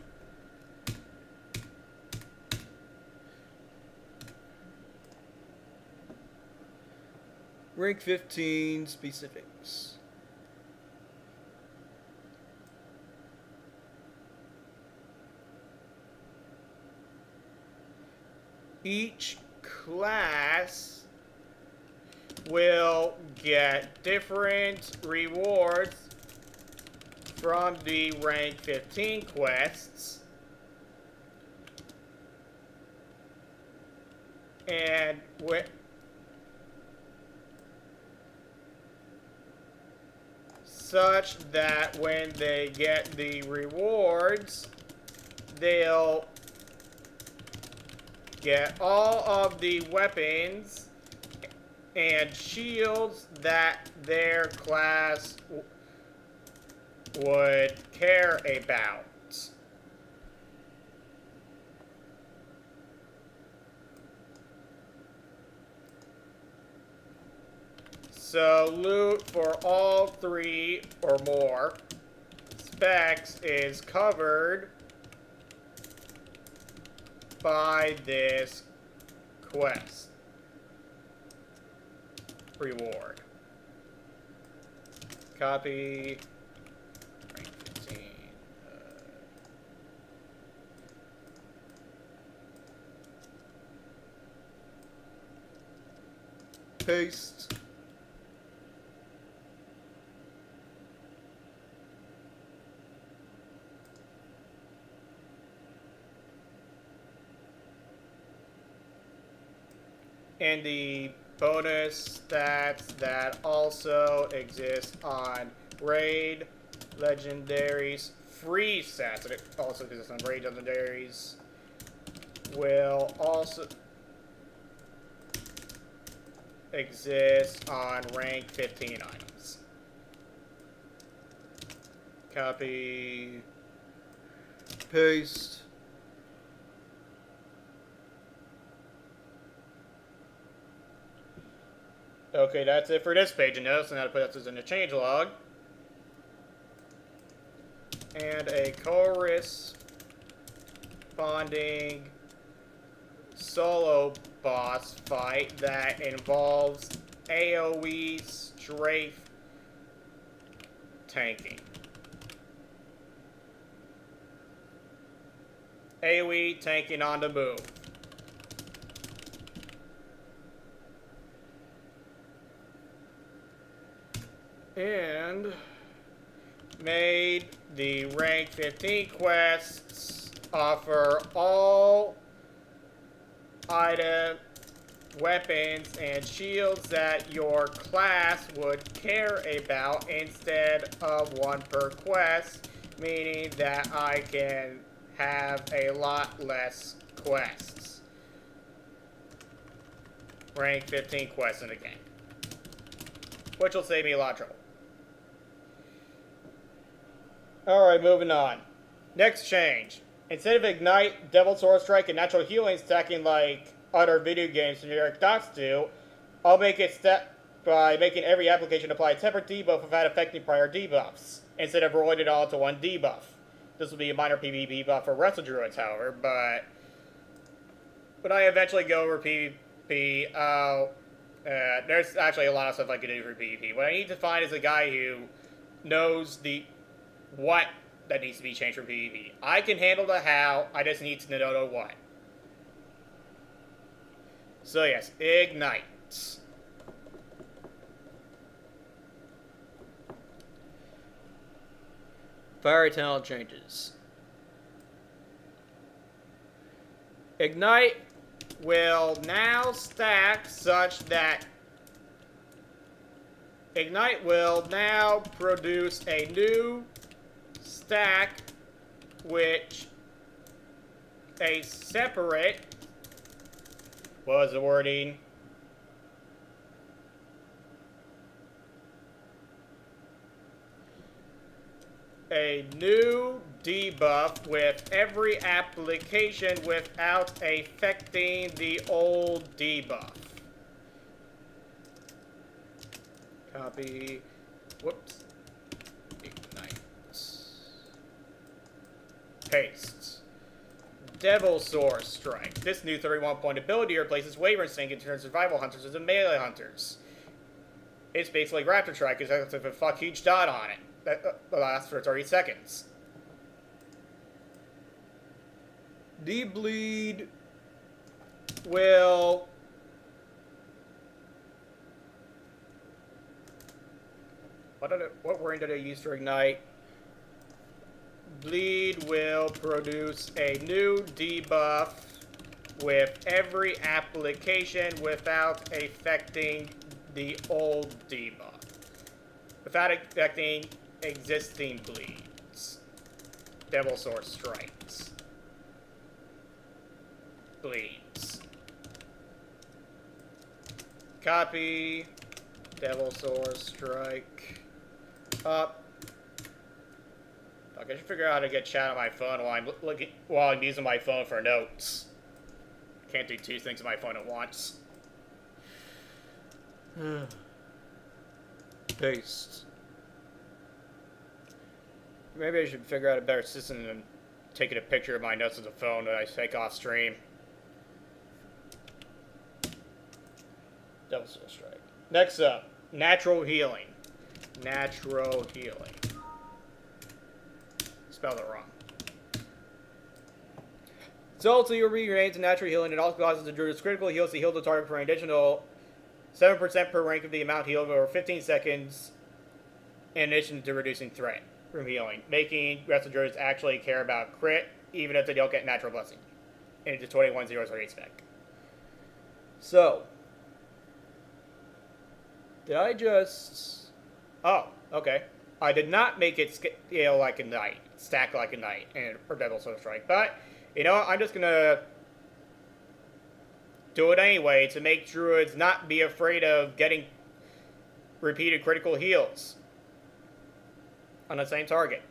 Rank 15 specifics. Each class will get different rewards from the rank 15 quests, and such that when they get the rewards, they'll get all of the weapons and shields that their class would care about. So loot for all 3 or more specs is covered by this quest reward. Copy. Rank 15. Paste. And the bonus stats that also exist on raid legendaries, free stats that also exist on raid legendaries, will also exist on rank 15 items. Copy, paste. Okay, that's it for this page of notes, and how to put this in the changelog. And a corresponding solo boss fight that involves AoE strafe tanking. AoE tanking on the move. And made the rank 15 quests offer all item, weapons, and shields that your class would care about instead of 1 per quest, meaning that I can have a lot less quests. Rank 15 quests in the game. Which will save me a lot of trouble. Alright, moving on. Next change. Instead of Ignite, Devil Sword Strike, and Natural Healing stacking like other video games generic dots do, I'll make it step by making every application apply a tempered debuff without affecting prior debuffs, instead of rolling it all into 1 debuff. This will be a minor PvP buff for Wrestle Druids, however, but when I eventually go over PvP, there's actually a lot of stuff I can do for PvP. What I need to find is a guy who knows what that needs to be changed for PvP. I can handle the how, I just need to know the what. So yes, Ignite. Fire Tunnel changes. Ignite will now stack such that Ignite will now produce a new stack which a separate, what was the wording? A new debuff with every application without affecting the old debuff. Copy. Whoops. Ignite. Paste. Devil Sword Strike. This new 31-point ability replaces Wyvern Sting and turns survival hunters into melee hunters. It's basically Raptor Strike, except with a fuck huge dot on it. That lasts for 30 seconds. Deep Bleed will what wording did I use for Ignite? Bleed will produce a new debuff with every application without affecting the old debuff. without affecting existing bleeds. Devil Sword strikes. Bleeds. Copy. Devil Sword strike. Up. I should figure out how to get chat on my phone while I'm using my phone for notes. Can't do two things on my phone at once. Paste. Maybe I should figure out a better system than taking a picture of my notes on the phone that I take off stream. Devil Soul Strike. Next up, natural healing. Natural healing. Spelled it wrong. So to your re-grenades and natural healing, it also causes the druid's critical heals to heal the target for an additional 7% per rank of the amount healed over 15 seconds, in addition to reducing threat from healing, making rest of druids actually care about crit, even if they don't get natural blessing. Into 21-0-3 spec. So, did I just... Oh, okay. I did not make it scale like a knight, stack like a knight, or Devil Soul Strike, but... You know what, I'm just gonna do it anyway to make druids not be afraid of getting repeated critical heals on the same target.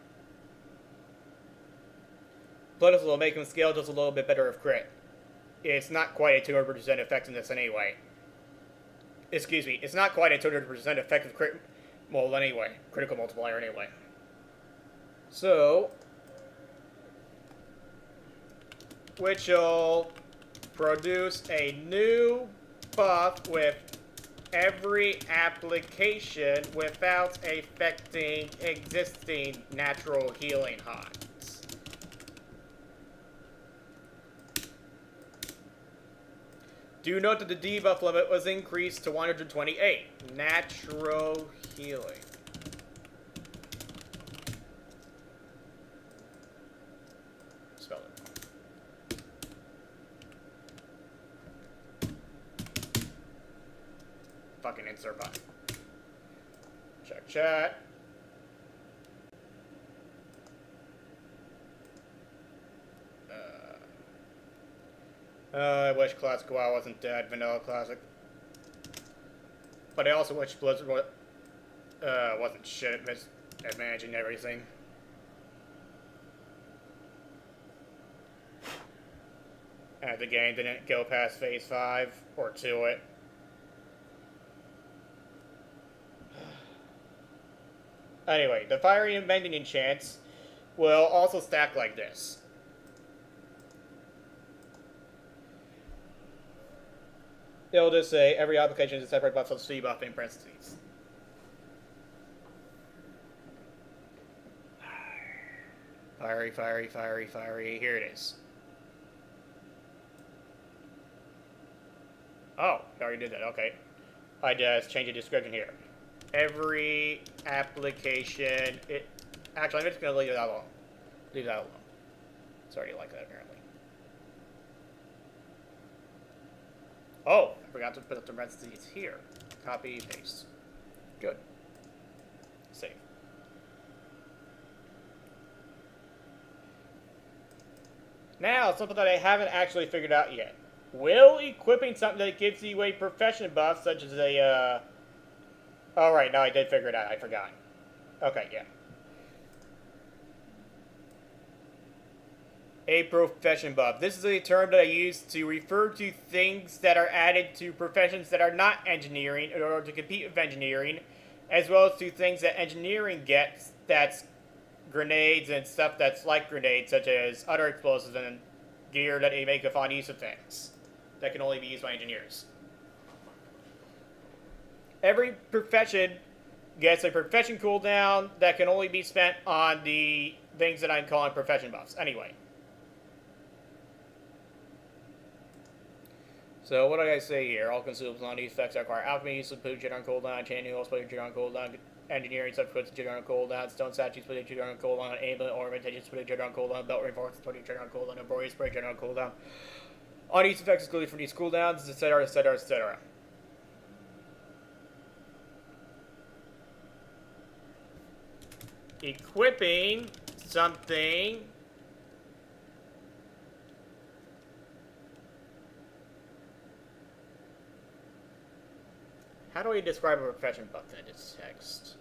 Plus, it'll make them scale just a little bit better of crit. It's not quite a 200% effectiveness anyway. Excuse me, it's not quite a 200% effective crit mold anyway. Critical multiplier anyway. So... which will produce a new buff with every application without affecting existing natural healing HOTS. Do note that the debuff limit was increased to 128. Natural healing. Fucking insert button. Check chat. I wish Classic WoW wasn't dead, Vanilla Classic. But I also wish Blizzard wasn't shit at managing everything. And the game didn't go past phase 5 or to it. Anyway, the Fiery and Bending enchants will also stack like this. It'll just say every application is a separate buff, so C buff in parentheses. Fiery, fiery, fiery, fiery. Here it is. Oh, I already did that. Okay. I just changed the description here. Every application, actually, I'm just going to leave that alone. Leave that alone. It's already like that, apparently. Oh, I forgot to put up the parentheses here. Copy, paste. Good. Save. Now, something that I haven't actually figured out yet. Will equipping something that gives you a profession buff, such as a, oh, right, no, I did figure it out. I forgot. Okay, yeah. A profession buff. This is a term that I use to refer to things that are added to professions that are not engineering in order to compete with engineering, as well as to things that engineering gets that's grenades and stuff that's like grenades, such as other explosives and gear that they make a fond use of things that can only be used by engineers. Every profession gets a profession cooldown that can only be spent on the things that I'm calling profession buffs. Anyway. So what did I say here? All consumables on these effects require alchemy use of put on cooldown, chaining also put on cooldown, engineering subsequent to on cooldown, stone statues put on cooldown, amulet ornamentations put on cooldown, belt reinforcements put on cooldown, embroidery spray on cooldown. On these effects excluded from these cooldowns, etc., etc., etc. equipping something how do we describe a profession button in this text?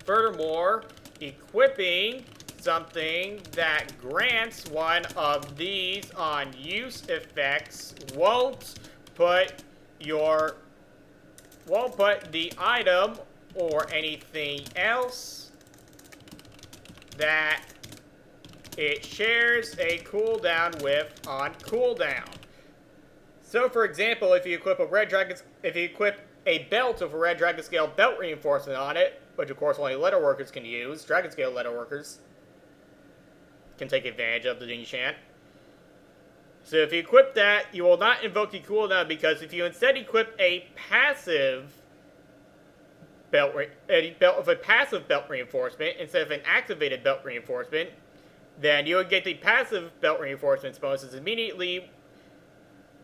Furthermore, equipping something that grants one of these on use effects won't put the item or anything else that it shares a cooldown with on cooldown. So, for example, if you equip a belt with a red dragon scale belt reinforcement on it, which of course only leatherworkers can use, dragon scale leatherworkers can take advantage of the enchant. So if you equip that, you will not invoke the cooldown, because if you instead equip a passive belt with a passive belt reinforcement instead of an activated belt reinforcement, then you would get the passive belt reinforcements bonuses immediately,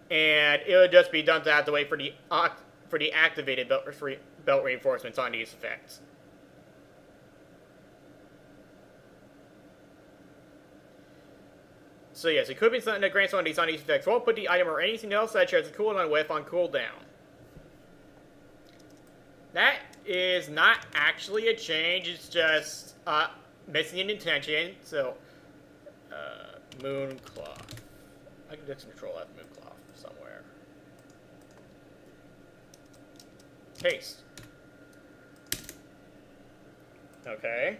and it would just be done to have to wait for the activated belt reinforcements on these effects. So yes, equipping something that grants one of these on these effects won't put the item or anything else that shares a cooldown with on cooldown. That is not actually a change, it's just missing an intention. So, Mooncloth. I can just control that Mooncloth somewhere. Taste. Okay.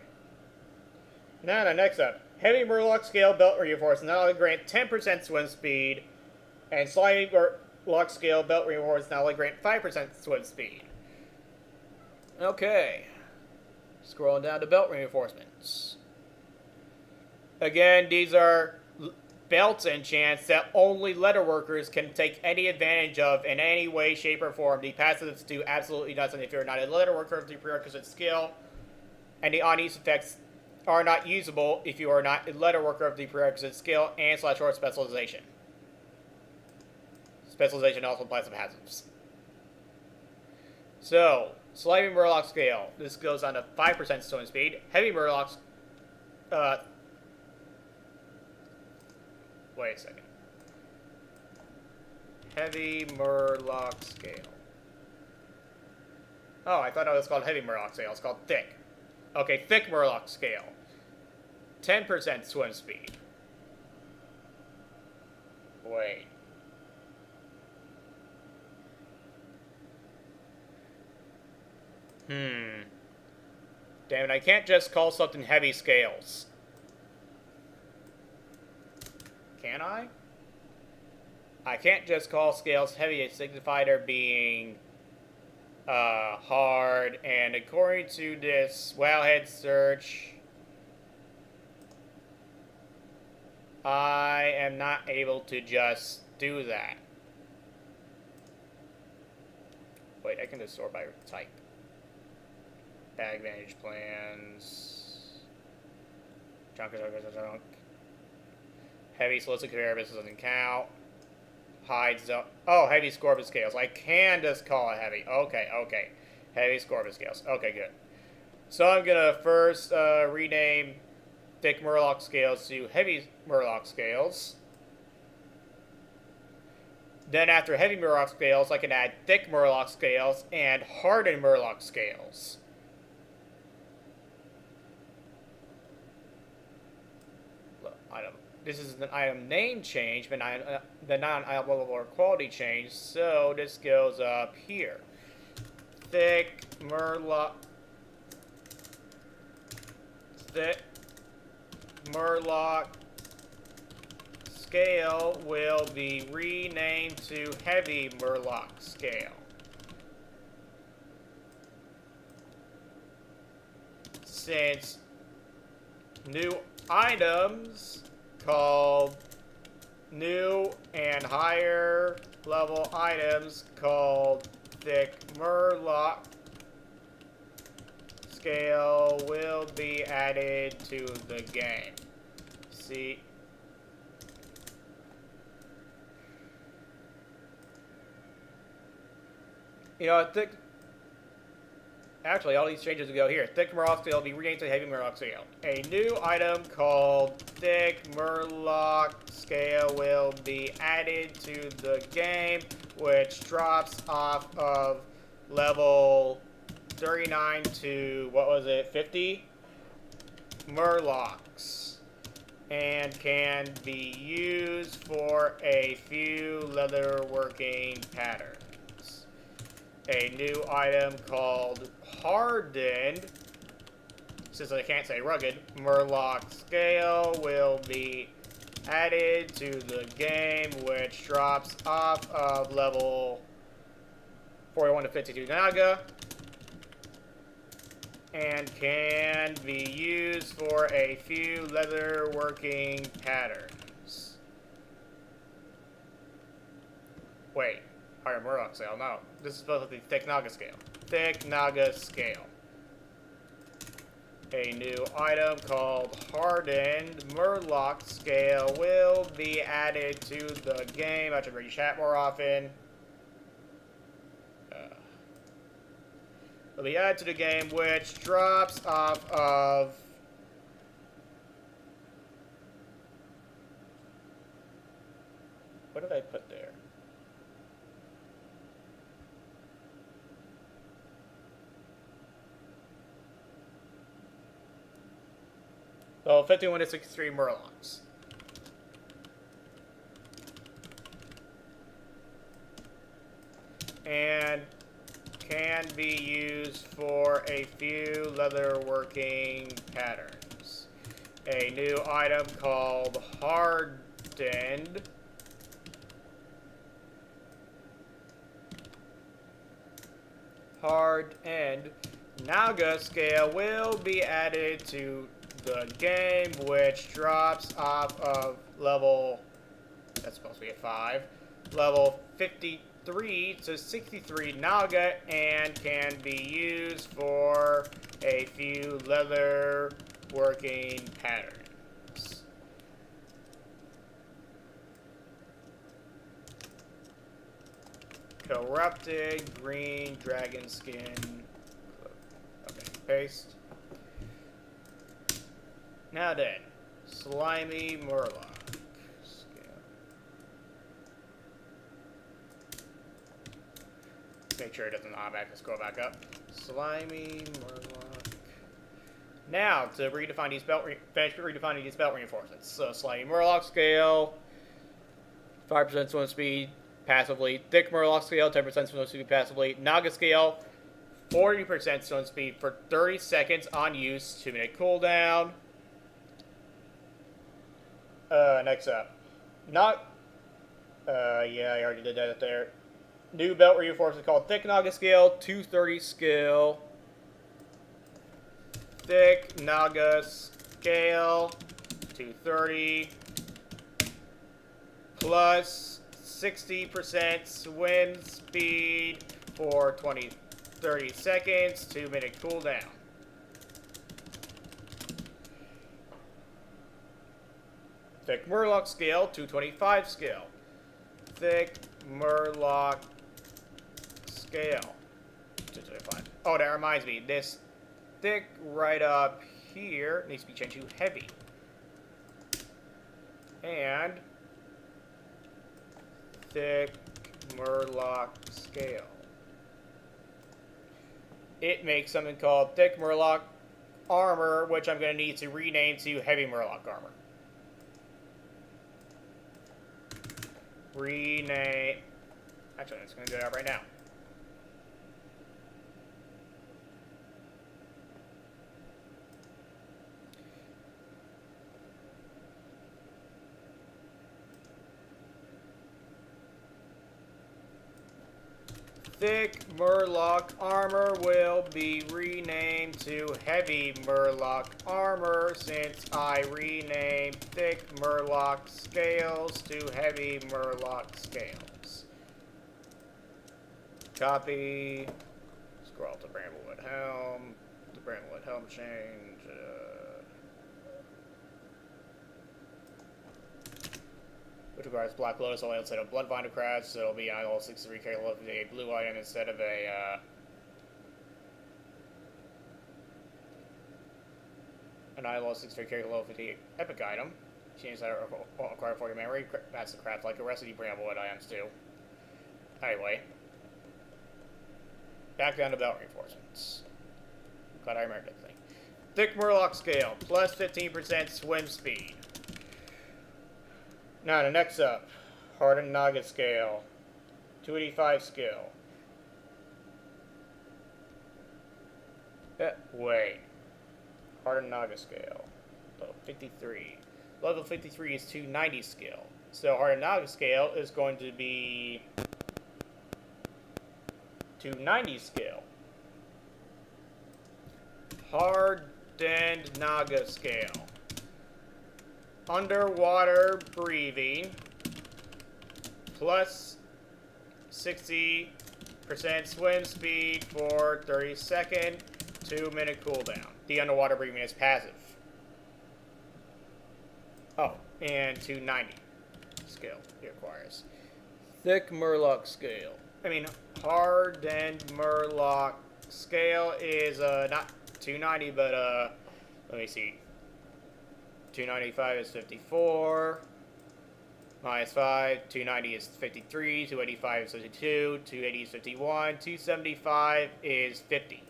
Now, next up. Heavy Murloc Scale Belt Reinforcement not only grant 10% swim speed, and Slimy Murloc Scale Belt Reinforcement not only grant 5% swim speed. Okay. Scrolling down to belt reinforcements. Again, these are belts enchants that only leatherworkers can take any advantage of in any way, shape, or form. The passives do absolutely nothing if you're not a leatherworker of the prerequisite skill, and the on-use effects are not usable if you are not a leatherworker of the prerequisite skill and / or specialization. Specialization also applies to passives. So, Slimy Murloc Scale. This goes on to 5% swim speed. Heavy Murlocs. Wait a second. Heavy Murloc Scale. Oh, I thought it was called Heavy Murloc Scale. It's called Thick. Okay, Thick Murloc Scale. 10% swim speed. Wait. Damn it, I can't just call something Heavy Scales. Can I? I can't just call scales heavy and signify they're being hard, and according to this Wowhead search, I am not able to just do that. Wait, I can just sort by type. Bag advantage plans. Junk. Heavy solicit carapace doesn't count. Hides up. Oh, heavy scorpion scales. I can just call it heavy. Okay. Heavy scorpion scales. Okay, good. So I'm gonna first rename Thick Murloc Scales to Heavy Murloc Scales. Then after Heavy Murloc Scales, I can add Thick Murloc Scales and Hardened Murloc Scales. This is an item name change, but the non-item level or quality change, so this goes up here. Thick Murloc Scale will be renamed to Heavy Murloc Scale. Since new items called new and higher level items called Thick Murloc Scale will be added to the game. See, You know, thick. Actually, all these changes will go here. Thick Murloc scale will be renamed to Heavy Murloc scale. A new item called Thick Murloc scale will be added to the game, which drops off of level 39 to, what was it, 50 Murlocs, and can be used for a few leatherworking patterns. A new item called Hardened, since I can't say rugged, Murloc scale will be added to the game, which drops off of level 41 to 52 Naga, and can be used for a few leatherworking patterns. Wait, higher Murloc scale? No, this is supposed to be Thick Naga scale. Thick Naga scale. A new item called Hardened Murloc scale will be added to the game. I should read chat more often. Will be added to the game, which drops off of what did I put there? So 51 to 63 Murlocs. And can be used for a few leatherworking patterns. A new item called Hardened Naga scale will be added to the game, which drops off of level, that's supposed to be a 5, level 53 to 63 Naga, and can be used for a few leather working patterns. Corrupted green dragon skin. Okay, paste. Now then, slimy Murloc. Make sure it doesn't automatically scroll back up. Slimy Murloc. Now, to redefine these finish redefining these belt reinforcements. So, Slimy Murloc scale, 5% swim speed passively. Thick Murloc scale, 10% swim speed passively. Naga scale, 40% swim speed for 30 seconds on use, 2-minute cooldown. Next up. Yeah, I already did that there. New belt reinforcement called Thick Naga scale, 230 skill. Thick Naga scale, 230. Plus 60% swim speed for 30 seconds, 2-minute cooldown. Thick Murloc scale, 225 skill. Thick Murloc scale, 225. Oh, that reminds me. This thick right up here needs to be changed to heavy. And Thick Murloc scale. It makes something called Thick Murloc armor, which I'm going to need to rename to Heavy Murloc armor. Rename. Actually, I'm just going to do that right now. Thick Murloc armor will be renamed to Heavy Murloc armor since I renamed Thick Murloc scales to Heavy Murloc scales. Copy. Scroll to Bramblewood Helm. The Bramblewood Helm change. which requires black lotus oil instead of bloodbinder crafts, so it'll be on all 63 karat loaf with a blue item instead of an ILO 63 karat loaf with the epic item. Change that won't require for your memory. That's the craft like the rest of the Bramblewood items do. Anyway. Back down to belt reinforcements. Glad I remembered that thing. Thick Murloc scale, plus 15% swim speed. Now, the next up. Hardened Naga scale, 285 skill. Wait. Hardened Naga scale, level 53. Level 53 is 290 skill. So Hardened Naga scale is going to be 290 skill. Hardened Naga scale. Underwater breathing. Plus 60% swim speed for 30-second, 2-minute cooldown. The underwater breathing is passive. Oh, and 290 skill it requires. Thick Murloc scale. Hardened Murloc scale is not 290, but let me see. 295 is 54. Minus 5. 290 is 53. 285 is 52. 280 is 51. 275 is 50.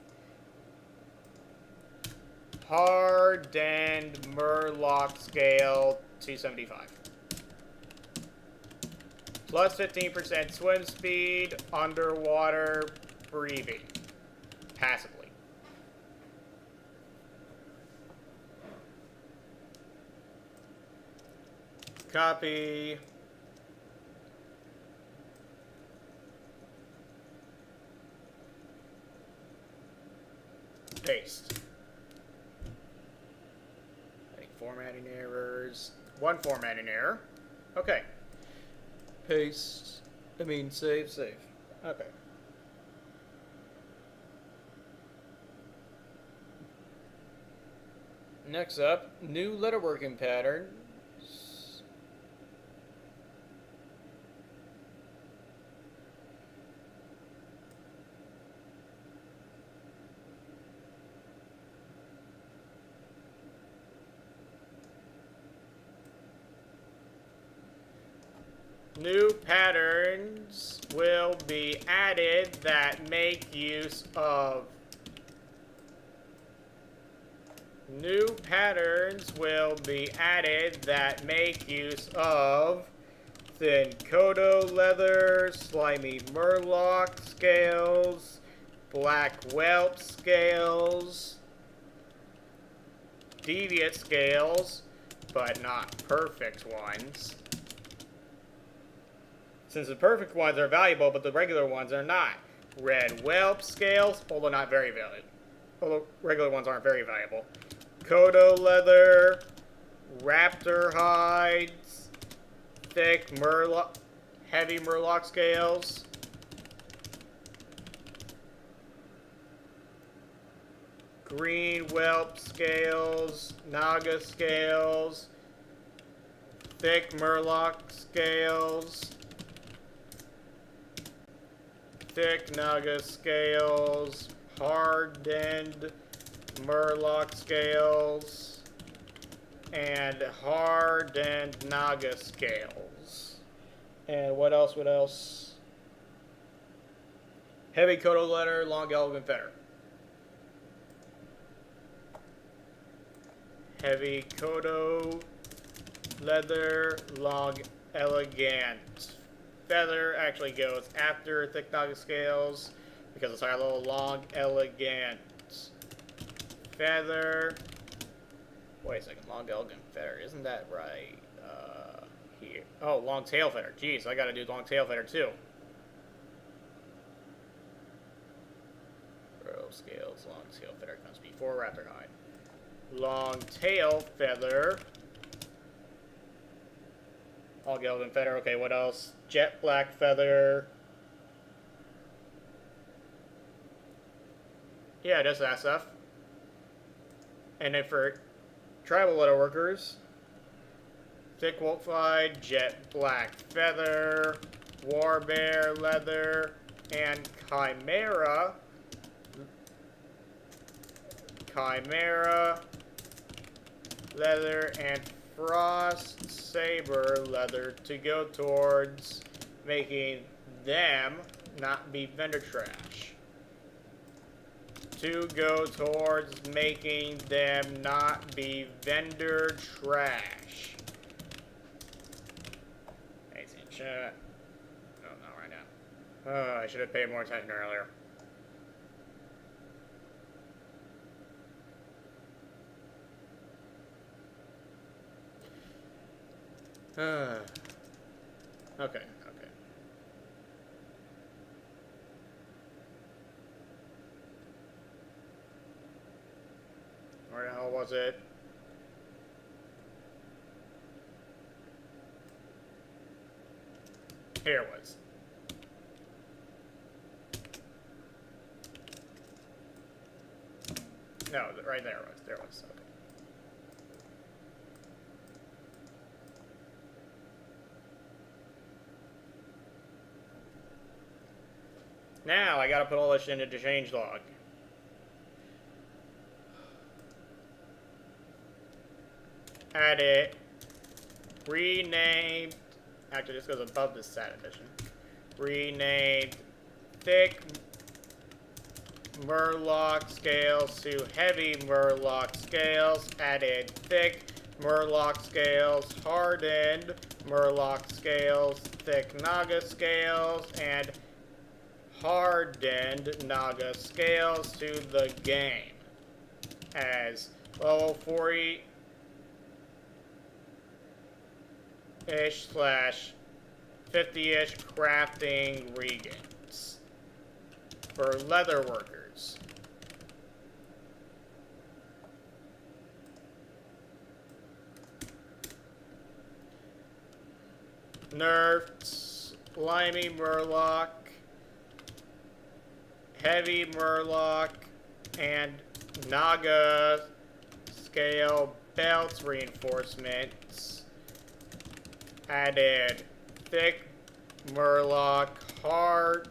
Hardened Murloc scale 275. Plus 15% swim speed, underwater breathing. Passively. Copy. Paste. Any formatting errors? One formatting error. Okay. Paste. Save. Okay. Next up, new letterworking patterns. New patterns will be added that make use of. New patterns will be added that make use of thin Kodo leather, slimy Murloc scales, black whelp scales, deviant scales, but not perfect ones. Since the perfect ones are valuable, but the regular ones are not. Red whelp scales, although not very valuable. Although regular ones aren't very valuable. Kodo leather, raptor hides, thick Murloc, heavy Murloc scales, green whelp scales, Naga scales, thick Murloc scales, thick Naga scales, hardened Murloc scales, and hardened Naga scales. And what else? Heavy Kodo leather, long elegant feather. Heavy Kodo leather, long elegant feather actually goes after thick Naga scales because it's higher level. Long elegant feather. Wait a second, long elegant feather. Isn't that right? Here. Oh, long tail feather. Jeez, I gotta do long tail feather too. Row scales, long tail feather comes before raptor hide. Long tail feather. Long elegant feather. Okay, what else? Jet black feather. Yeah, just that stuff. And then for tribal letter workers, thick wolf hide, jet black feather, warbear leather, and chimera leather, and frost saber leather to go towards making them not be vendor trash. To go towards making them not be vendor trash. Amazing chat. No, not right now. Oh, I should have paid more attention earlier. Okay. Where the hell was it? Here it was. No, right there it was. There it was. Okay. Now I gotta put all this into the changelog. Edit. Renamed. Actually, this goes above the stat edition. Renamed thick Murloc scales to heavy Murloc scales. Added thick Murloc scales, hardened Murloc scales, thick Naga scales, and hardened Naga scales to the game. As level 40 ish slash 50-ish crafting regans for leather workers. Nerfed slimy Murloc, heavy Murloc, and Naga scale belts reinforcements. Added thick Murloc, hardened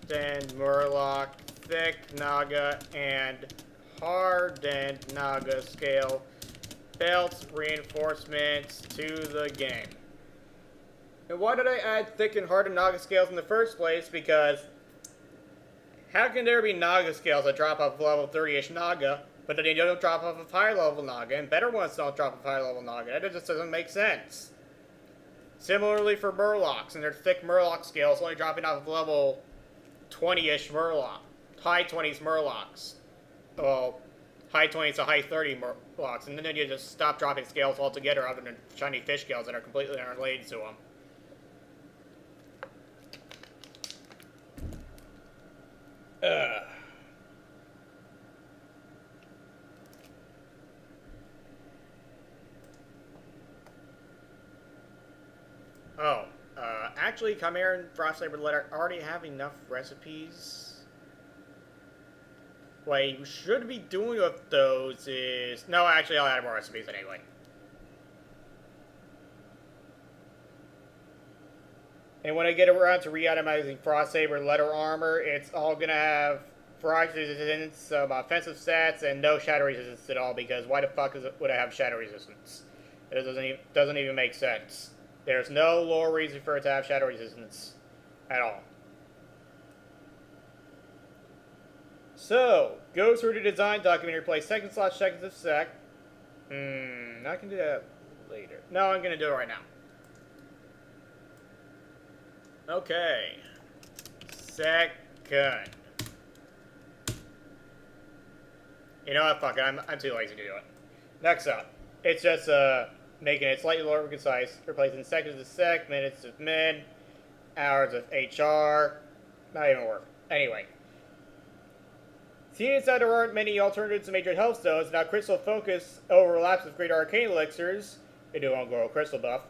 Murloc, thick Naga, and hardened Naga scale belts reinforcements to the game. And why did I add thick and hardened Naga scales in the first place? Because how can there be Naga scales that drop off level 30-ish Naga, but then they don't drop off of higher level Naga, and better ones don't drop off higher level Naga? That just doesn't make sense. Similarly for Murlocs, and their thick Murloc scales only dropping off of level 20-ish Murloc. High 20s Murlocs. Well, high 20s to high 30 Murlocs, and then you just stop dropping scales altogether other than shiny fish scales that are completely unrelated to them. Actually, Chimera and Frost Saber Letter already have enough recipes. What you should be doing with those is... No, actually, I'll add more recipes anyway. And when I get around to re-itemizing Frost Saber Letter Armor, it's all gonna have frost resistance, some offensive stats, and no shadow resistance at all, because why the fuck would I have shadow resistance? It doesn't even make sense. There's no lore reason for it to have shadow resistance at all. So, go through the design document, replace seconds of sec. I can do that later. No, I'm going to do it right now. Okay. Second. You know what, fuck it, I'm too lazy to do it. Next up, it's just, making it slightly more concise, replacing seconds of sec, minutes of min, hours of HR, not even work. Anyway. Seeing as that there aren't many alternatives to major health stones, now crystal focus overlaps with great arcane elixirs, they do won't grow a crystal buff,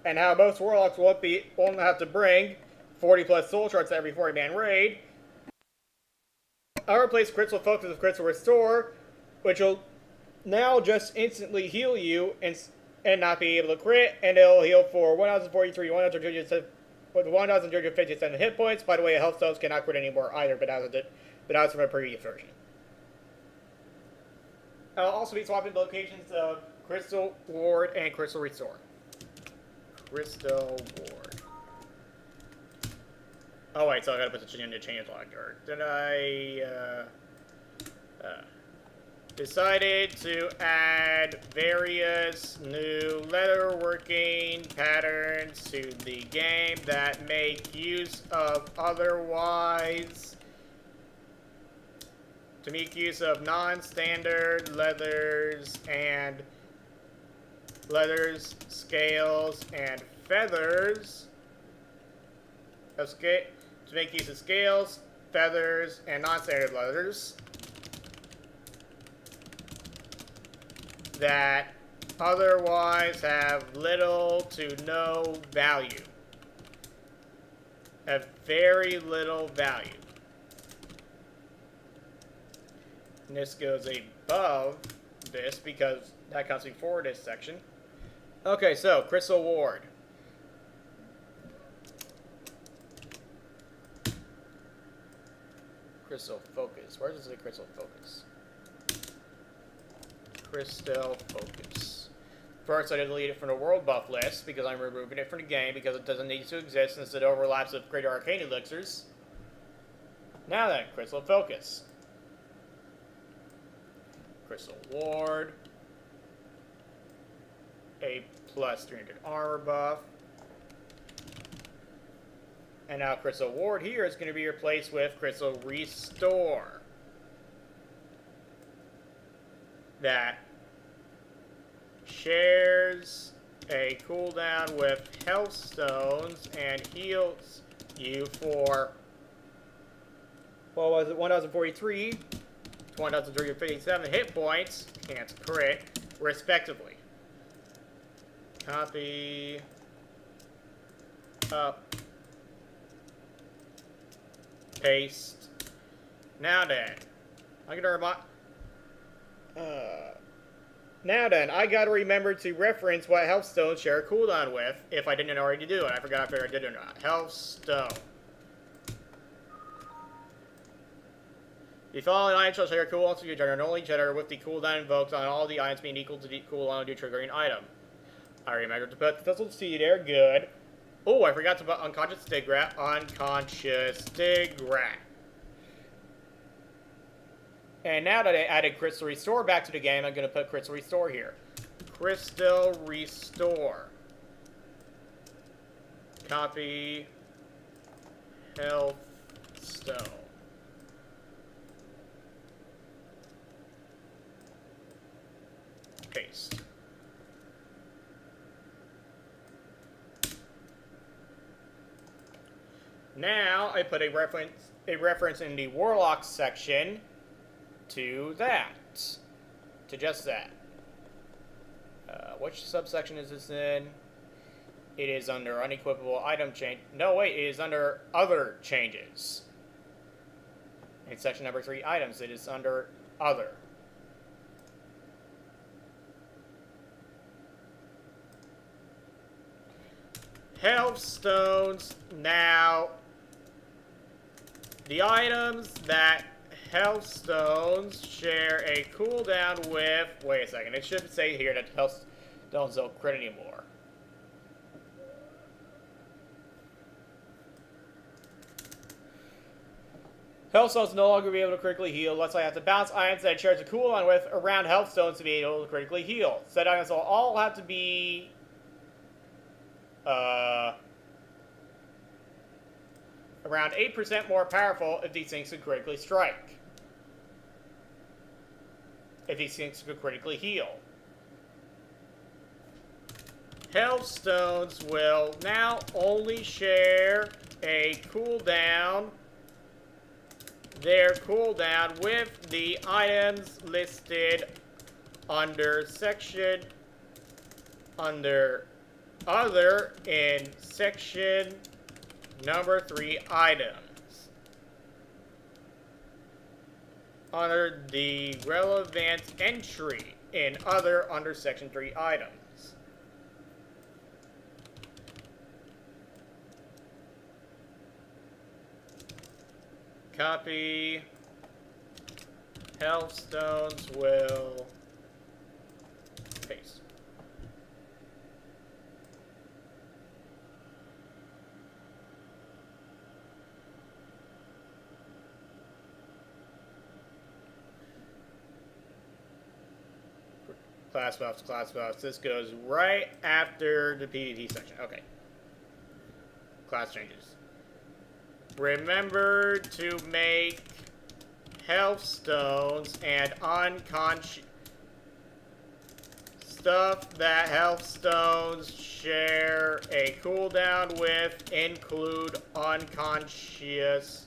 and how most warlocks won't have to bring 40 plus soul shards to every 40-man raid, I'll replace crystal focus with crystal restore, which will now just instantly heal you and and not be able to crit, and it'll heal for 1043, 1,257 hit points. By the way, health stones cannot crit anymore either, but that's from a previous version. I'll also be swapping the locations of Crystal Ward and Crystal Restore. Crystal Ward. Oh wait, so I gotta put the chain in the change log. Or did I decided to add various new leatherworking patterns to the game that make use of non-standard leathers, scales, and feathers. To make use of scales, feathers, and non-standard leathers that otherwise have little to no value. Have very little value. And this goes above this because that comes before this section. Okay, so Crystal Ward. Crystal Focus. Where does it say Crystal Focus? Crystal Focus. First, I delete it from the world buff list because I'm removing it from the game because it doesn't need to exist since it overlaps with Greater Arcane Elixirs. Now then, Crystal Focus. Crystal Ward. A plus 300 armor buff. And now Crystal Ward here is going to be replaced with Crystal Restore. That shares a cooldown with health stones and heals you for, what was it, 1043, 1357 hit points, can't crit, respectively. Copy, up, paste. Now then, I'm gonna remind. Now then, I gotta remember to reference what health stones share a cooldown with, if I didn't already do it. I forgot if I did or not. Health stone. The following items shall share cooldowns to generate only generate with the cooldown invoked on all the items being equal to the cooldown of the triggering item. I remember to put the Thistle Seed there, good. Oh, I forgot to put Unconscious Stigrat. Unconscious Stigrat. And now that I added Crystal Restore back to the game, I'm going to put Crystal Restore here. Crystal Restore. Copy. Health Stone. Paste. Now I put a reference in the Warlock section to that. To just that. Which subsection is this in? It is under unequipable item change. No, wait, it is under other changes. In section number 3, items, it is under other. Health stones. Now, the items that health stones share a cooldown with. Wait a second, it should say here that health stones don't crit anymore. Health stones no longer be able to critically heal unless I have to bounce items that it shares a cooldown with around health stones to be able to critically heal. Said items will all have to be around 8% more powerful if these things could critically strike. If these things could critically heal. Health stones will now only share a cooldown, their cooldown with the items listed under section, under other in section number 3 items. Under the relevant entry in other under section 3 items. copy. Health stones will paste. Class buffs, class buffs. This goes right after the PvP section. Okay. Class changes. Remember to make health stones and unconscious stuff that health stones share a cooldown with include unconscious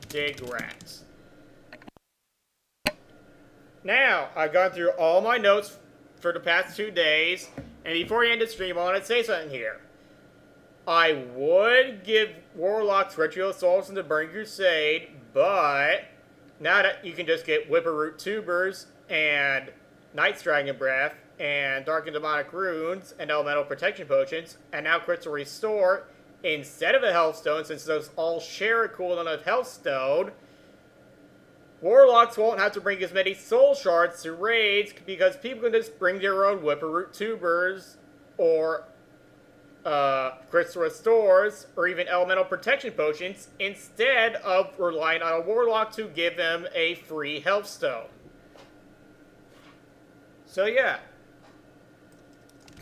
dig rats. Now, I've gone through all my notes for the past 2 days, and before I end the stream, I want to say something here. I would give Warlocks Ritual Souls in the Burning Crusade, but now that you can just get Whipperroot Tubers and Knight's Dragon Breath and Dark and Demonic Runes and Elemental Protection Potions, and now Crystal Restore instead of a Health Stone, since those all share a cooldown of Health Stone, Warlocks won't have to bring as many Soul Shards to raids because people can just bring their own Whipperroot Tubers or Crystal Restores or even Elemental Protection Potions instead of relying on a Warlock to give them a free Health Stone. So yeah.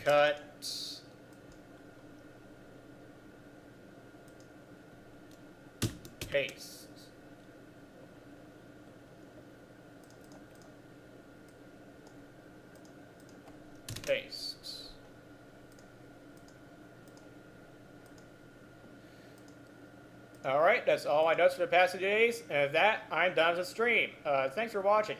Cut. Paste. Paste. Alright, that's all my notes for the past 2 days, and with that, I'm done with the stream. Thanks for watching.